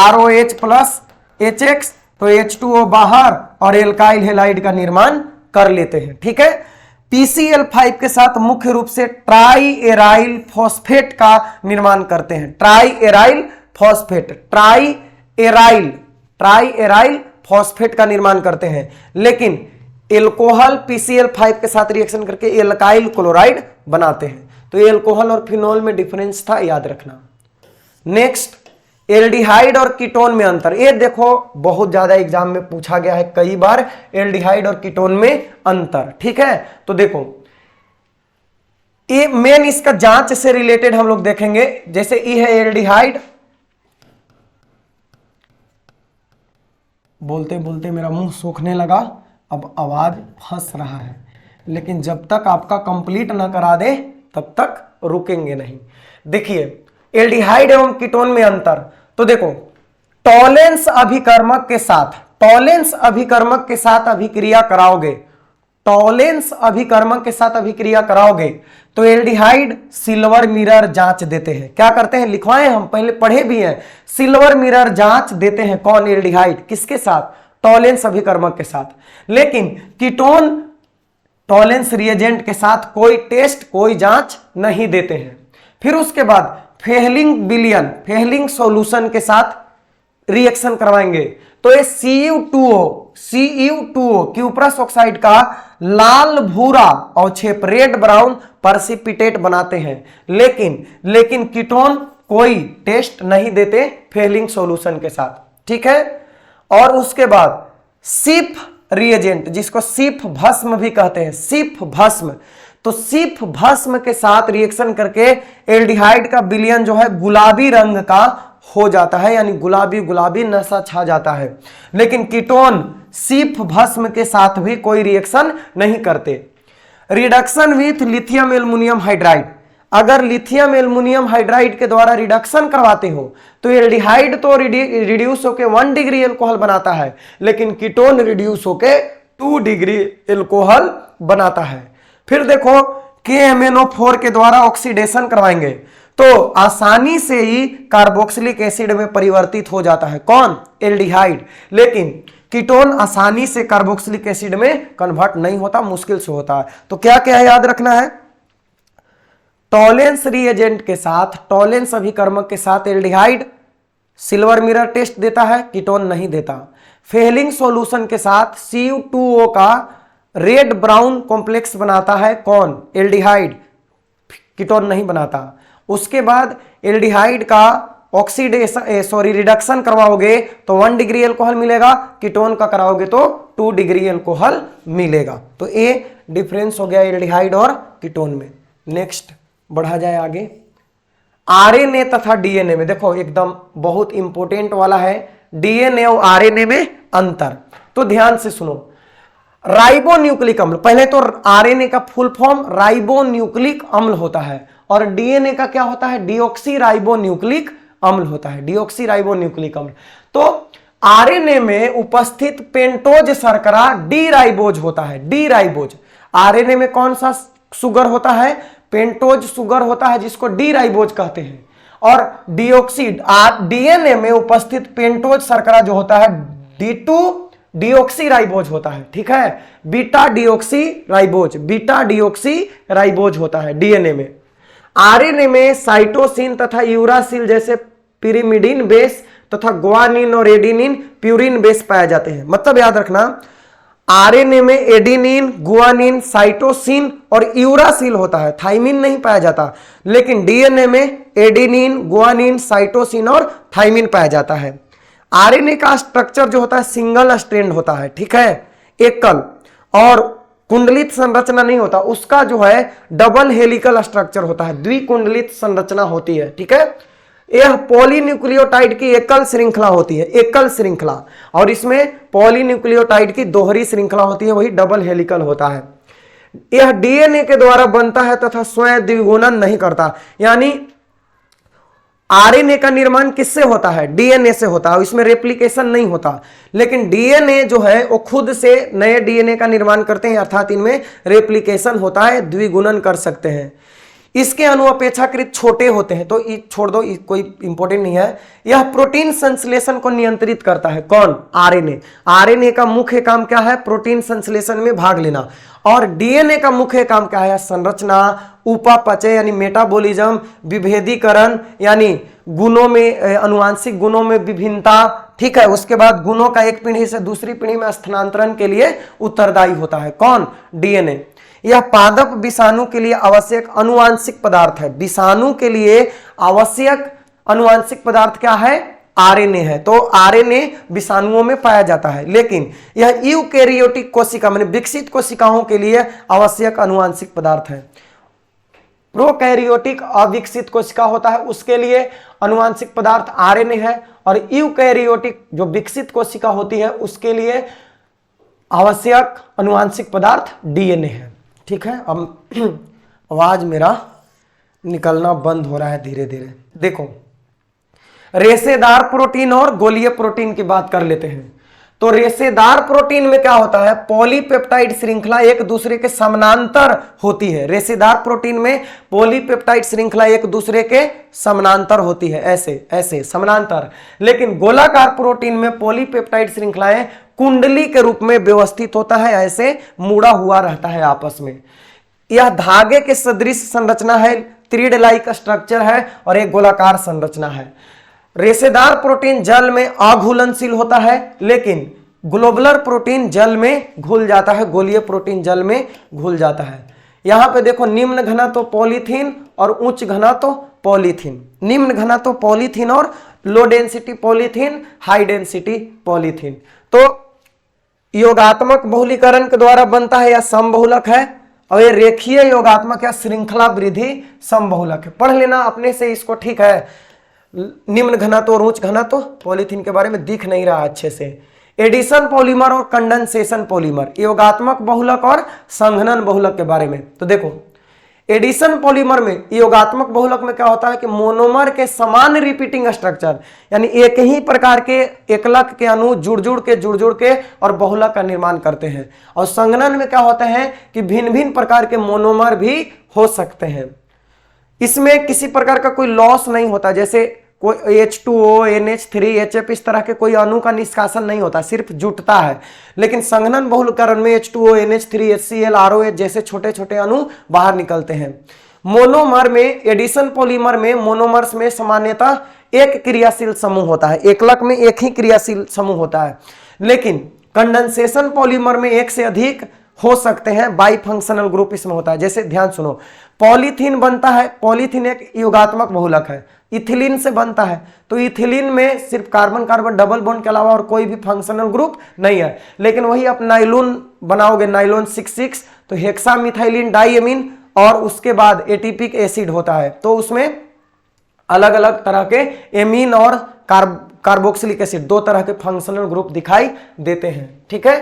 ROH प्लस HX, तो H2O बाहर और एल्काइल हैलाइड का निर्माण कर लेते हैं, ठीक है। PCl5 के साथ मुख्य रूप से ट्राई एराइल फॉस्फेट का निर्माण करते हैं। ट्राई एराइल फॉस्फेट का निर्माण करते हैं। लेकिन एल्कोहल PCl5 के साथ रिएक्शन करके एल्काइल क्लोराइड बनाते हैं। तो ये एल्कोहल और फिनोल में डिफरेंस था, याद रखना। नेक्स्ट, एल्डिहाइड और कीटोन में अंतर। ये देखो बहुत ज्यादा एग्जाम में पूछा गया है कई बार, एल्डिहाइड और कीटोन में अंतर, ठीक है। तो देखो ये मेन इसका जांच से रिलेटेड हम लोग देखेंगे। जैसे ये है एल्डिहाइड, बोलते बोलते मेरा मुंह सूखने लगा, अब आवाज फंस रहा है, लेकिन जब तक आपका कंप्लीट ना करा दे तब तक रुकेंगे नहीं। देखिए एल्डिहाइड एवं कीटोन में अंतर, तो देखो टॉलेंस अभिकर्मक के साथ अभिक्रिया कराओगे, तो एल्डिहाइड सिल्वर मिरर जांच देते हैं। क्या करते हैं, लिखवाए हम पहले पढ़े भी हैं, सिल्वर मिरर जांच देते हैं। कौन? एल्डिहाइड। किसके साथ? टॉलेंस अभिकर्मक के साथ। लेकिन कीटोन टॉलेंस रिएजेंट के साथ कोई टेस्ट, कोई जांच नहीं देते हैं। फिर उसके बाद फेहलिंग सॉल्यूशन के साथ रिएक्शन करवाएंगे, तो ये CU2O क्यूप्रस ऑक्साइड का लाल भूरा अवक्षेप रेड ब्राउन परसिपिटेट बनाते हैं। लेकिन कीटोन कोई टेस्ट नहीं देते फेहलिंग सॉल्यूशन के साथ, ठीक है। और उसके बाद सिफ रिएजेंट, जिसको सिफ भस्म भी कहते हैं, सिफ भस्म, तो सिफ भस्म के साथ रिएक्शन करके एल्डिहाइड का विलयन जो है गुलाबी रंग का हो जाता है, यानी गुलाबी नशा छा जाता है। लेकिन कीटोन सिफ भस्म के साथ भी कोई रिएक्शन नहीं करते। Reduction with lithium aluminium hydride, अगर लिथियम एल्युमिनियम हाइड्राइड के द्वारा रिडक्शन करवाते हो तो एल्डिहाइड तो रिड्यूस होके 1 डिग्री एल्कोहल बनाता है, लेकिन कीटोन रिड्यूस होके 2 डिग्री एल्कोहल बनाता है। फिर देखो KMnO4 के द्वारा ऑक्सीडेशन करवाएंगे तो आसानी से ही कार्बोक्सिलिक एसिड में परिवर्तित हो जाता है, कौन? एल्डिहाइड। लेकिन कीटोन आसानी से कार्बोक्सिलिक एसिड में कन्वर्ट नहीं होता, मुश्किल से होता है। तो क्या क्या याद रखना है, टॉलेंस रिएजेंट के साथ, टॉलेंस अभिकर्मक के साथ एल्डिहाइड सिल्वर मिरर टेस्ट देता है, कीटोन नहीं देता। फेहलिंग सॉल्यूशन के साथ CU2O का रेड ब्राउन कॉम्प्लेक्स बनाता है, कौन? एल्डिहाइड, कीटोन नहीं बनाता। उसके बाद एल्डिहाइड का रिडक्शन करवाओगे तो 1 डिग्री एल्कोहल मिलेगा, कीटोन का कराओगे तो 2 डिग्री एल्कोहल मिलेगा। तो ये डिफरेंस हो गया एल्डिहाइड और कीटोन में। नेक्स्ट बढ़ा जाए आगे, आरएनए तथा डीएनए में। देखो एकदम बहुत इंपॉर्टेंट वाला है, डीएनए और आरएनए में अंतर। तो ध्यान से सुनो, राइबोन्यूक्लिक अम्ल, पहले तो आरएनए का फुल फॉर्म राइबोन्यूक्लिक अम्ल होता है और डीएनए का क्या होता है, डीऑक्सी राइबोन्यूक्लिक अम्ल होता है, डीऑक्सी राइबोन्यूक्लिक अम्ल। तो आरएनए में उपस्थित पेंटोज शर्करा डी राइबोज होता है, डी राइबोज। आरएनए में कौन सा सुगर होता है, पेंटोज सुगर होता है जिसको डी राइबोज कहते हैं। और डीऑक्सी डीएनए में उपस्थित पेंटोज शर्करा जो होता है D2 डीऑक्सी राइबोज होता है, ठीक है, beta deoxy ribose, beta deoxy ribose होता है डीएनए में। आरएनए में साइटोसिन तथा यूरासिल जैसे पिरिमिडीन बेस तथा ग्वानिन और एडिनिन प्यूरिन बेस पाए जाते हैं। मतलब याद रखना, आरएनए में एडिनिन, गुआनिन, साइटोसिन और यूरासिल होता है, थाइमिन नहीं पाया जाता। लेकिन डीएनए में एडिनिन, गुआनिन, साइटोसिन और थाइमिन पाया जाता है। आरएनए का स्ट्रक्चर जो होता है सिंगल स्ट्रैंड होता है, ठीक है, एकल, और कुंडलित संरचना नहीं होता, उसका जो है डबल हेलिकल स्ट्रक्चर होता है, द्विकुंडलित संरचना होती है, ठीक है। यह पॉलीन्यूक्लियोटाइड की एकल श्रृंखला होती है, एकल श्रृंखला, और इसमें पॉलीन्यूक्लियोटाइड की दोहरी श्रृंखला होती है, वही डबल हेलिकल होता है। यह डीएनए के द्वारा बनता है तथा स्वयं द्विगुणन नहीं करता। यानी आरएनए का निर्माण किससे होता है, डीएनए से होता है, इसमें रेप्लिकेशन नहीं होता। लेकिन डीएनए जो है वो खुद से नए डीएनए का निर्माण करते हैं, अर्थात इनमें रेप्लिकेशन होता है, द्विगुणन कर सकते हैं। इसके अणु अपेक्षाकृत छोटे होते हैं, तो छोड़ दो, कोई इंपॉर्टेंट नहीं है। यह प्रोटीन संश्लेषण को नियंत्रित करता है, कौन, आरएनए। आरएनए का मुख्य काम क्या है, प्रोटीन संश्लेषण में भाग लेना। और डीएनए का मुख्य काम क्या है, संरचना, उपापचय यानी मेटाबॉलिज्म, विभेदीकरण यानी गुणों में, अनुवांशिक गुणों में विभिन्नता, ठीक है, उसके बाद गुणों का एक पीढ़ी से दूसरी पीढ़ी में स्थानांतरण के लिए उत्तरदायी होता है, कौन, डीएनए। यह पादप विषाणु के लिए आवश्यक अनुवांशिक पदार्थ है। विषाणु के लिए आवश्यक अनुवांशिक पदार्थ क्या है, आरएनए है। तो आरएनए विषाणुओं में पाया जाता है, लेकिन यह यूकैरियोटिक कोशिका माने विकसित कोशिकाओं के लिए आवश्यक अनुवांशिक पदार्थ है। प्रोकैरियोटिक अविकसित कोशिका होता है, उसके लिए अनुवांशिक पदार्थ आरएनए है, और यूकैरियोटिक जो विकसित कोशिका होती है उसके लिए आवश्यक अनुवांशिक पदार्थ डीएनए है, ठीक है। अब आवाज मेरा निकलना बंद हो रहा है धीरे धीरे। देखो, रेशेदार प्रोटीन और गोलीय प्रोटीन की बात कर लेते हैं। तो रेशेदार प्रोटीन में क्या होता है, पॉलीपेप्टाइड श्रृंखला एक दूसरे के समानांतर होती है। रेशेदार प्रोटीन में पॉलीपेप्टाइड श्रृंखला एक दूसरे के समानांतर होती है, ऐसे ऐसे समानांतर। लेकिन गोलाकार प्रोटीन में पॉलीपेप्टाइड श्रृंखलाएं कुंडली के रूप में व्यवस्थित होता है, ऐसे मुड़ा हुआ रहता है आपस में। यह धागे के सदृश संरचना है, थ्रेड लाइक स्ट्रक्चर है, और एक गोलाकार संरचना है। रेशेदार प्रोटीन जल में अघुलनशील होता है, लेकिन ग्लोबुलर प्रोटीन जल में घुल जाता है, गोलीय प्रोटीन जल में घुल जाता है। यहां पे देखो, निम्न घनत्व पॉलीथीन और उच्च घनत्व पॉलीथीन, निम्न घनत्व पॉलीथीन और low density polythene, high density polythene. तो योगात्मक बहुलीकरण के द्वारा बनता है या समबहुलक है, और ये रेखीय योगात्मक या श्रृंखला वृद्धि समबहुलक है। पढ़ लेना अपने से इसको, ठीक है। निम्न घनत्व और उच्च घनत्व पॉलीथीन के बारे में दिख नहीं रहा अच्छे से। एडिशन पॉलीमर और कंडेंसेशन पॉलीमर, योगात्मक बहुलक और संघनन बहुलक के बारे में। तो देखो, एडिशन पॉलीमर में, योगात्मक बहुलक में क्या होता है कि मोनोमर के समान रिपीटिंग स्ट्रक्चर, यानी एक ही प्रकार के एकलक के अणु जुड़ जुड़ के और बहुलक का निर्माण करते हैं। और संघनन में क्या होता है कि भिन्न भिन्न प्रकार के मोनोमर भी हो सकते हैं। इसमें किसी प्रकार का कोई लॉस नहीं होता, जैसे कोई H2O, NH3, HF इस तरह के कोई अणु का निष्कासन नहीं होता, सिर्फ जुटता है। लेकिन संघनन बहुलकरण में H2O, NH3, HCl, ROH जैसे छोटे छोटे अणु बाहर निकलते हैं। मोनोमर में, एडिशन पॉलीमर में, मोनोमर्स में सामान्यतः एक क्रियाशील समूह होता है, एकलक में एक ही क्रियाशील समूह होता है। लेकिन कंडेंसेशन पॉलीमर में एक से अधिक हो सकते हैं, बाई फंक्शनल ग्रुप इसमें होता है। जैसे ध्यान सुनो, पॉलीथीन बनता है, पॉलीथीन एक योगात्मक बहुलक है, इथिलीन से बनता है। तो इथिलीन में सिर्फ कार्बन कार्बन डबल बॉन्ड के अलावा और कोई भी फंक्शनल ग्रुप नहीं है। लेकिन वही आप नाइलोन बनाओगे, नाइलोन 6,6, तो हेक्सा मिथाइलिन डाइएमीन, और उसके बाद एटीपिक एसिड होता है। तो उसमें अलग अलग तरह के एमीन और कार्बोक्सिलिक एसिड, दो तरह के फंक्शनल ग्रुप दिखाई देते हैं, ठीक है।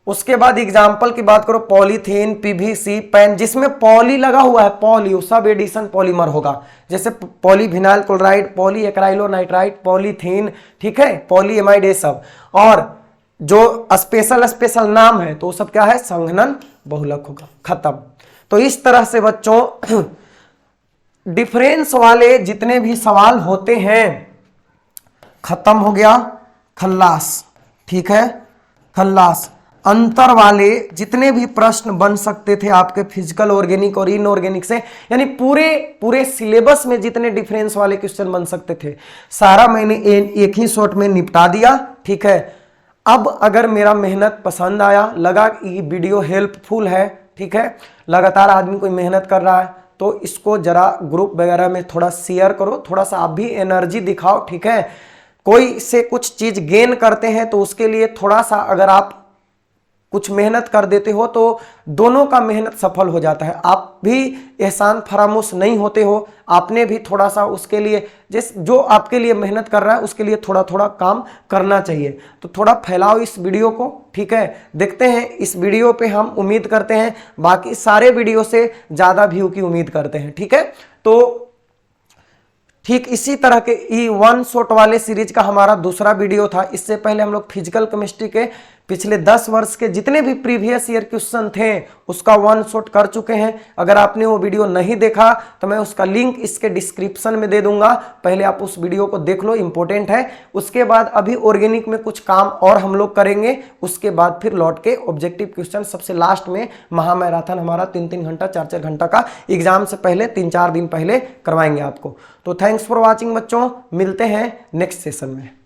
उसके बाद एग्जाम्पल की बात करो, पॉलीथीन, पीवीसी, पेन, जिसमें पॉली लगा हुआ है, पॉली, वो सब एडिशन पॉलीमर होगा, जैसे पॉलीविनाइल क्लोराइड, पॉली एक्राइलोनाइट्राइड, पॉलीथीन, ठीक है, पॉलीएमाइड, ये सब। और जो स्पेशल नाम है तो वो सब क्या है, संघनन बहुलक होगा, खत्म। तो इस तरह से बच्चों डिफरेंस वाले जितने भी सवाल होते हैं खत्म हो गया, खल्लास, ठीक है, खल्लास। अंतर वाले जितने भी प्रश्न बन सकते थे आपके फिजिकल, ऑर्गेनिक और इनऑर्गेनिक से, यानी पूरे सिलेबस में जितने डिफरेंस वाले क्वेश्चन बन सकते थे सारा मैंने एक ही शॉट में निपटा दिया, ठीक है। अब अगर मेरा मेहनत पसंद आया, लगा कि वीडियो हेल्पफुल है, ठीक है, लगातार आदमी कोई मेहनत कर रहा है, तो इसको जरा ग्रुप वगैरह में थोड़ा शेयर करो, थोड़ा सा आप भी एनर्जी दिखाओ, ठीक है। कोई से कुछ चीज गेन करते हैं तो उसके लिए थोड़ा सा अगर आप कुछ मेहनत कर देते हो तो दोनों का मेहनत सफल हो जाता है। आप भी एहसान फरामोश नहीं होते हो, आपने भी थोड़ा सा उसके लिए, जो आपके लिए मेहनत कर रहा है उसके लिए थोड़ा थोड़ा काम करना चाहिए। तो थोड़ा फैलाओ इस वीडियो को, ठीक है। देखते हैं इस वीडियो पे, हम उम्मीद करते हैं बाकी सारे वीडियो से ज़्यादा व्यू की उम्मीद करते हैं, ठीक है। तो ठीक इसी तरह के ई वन शॉट वाले सीरीज का हमारा दूसरा वीडियो था। इससे पहले हम लोग फिजिकल केमिस्ट्री के पिछले 10 वर्ष के जितने भी प्रीवियस ईयर क्वेश्चन थे उसका वन शॉट कर चुके हैं। अगर आपने वो वीडियो नहीं देखा तो मैं उसका लिंक इसके डिस्क्रिप्शन में दे दूंगा, पहले आप उस वीडियो को देख लो, इंपॉर्टेंट है। उसके बाद अभी ऑर्गेनिक में कुछ काम और हम लोग करेंगे, उसके बाद फिर लौट के ऑब्जेक्टिव क्वेश्चन सबसे लास्ट में महामैराथन हमारा 3-3 घंटा 4-4 घंटा का एग्जाम से पहले 3-4 दिन पहले करवाएंगे आपको। तो थैंक्स फॉर वॉचिंग बच्चों, मिलते हैं नेक्स्ट सेशन में।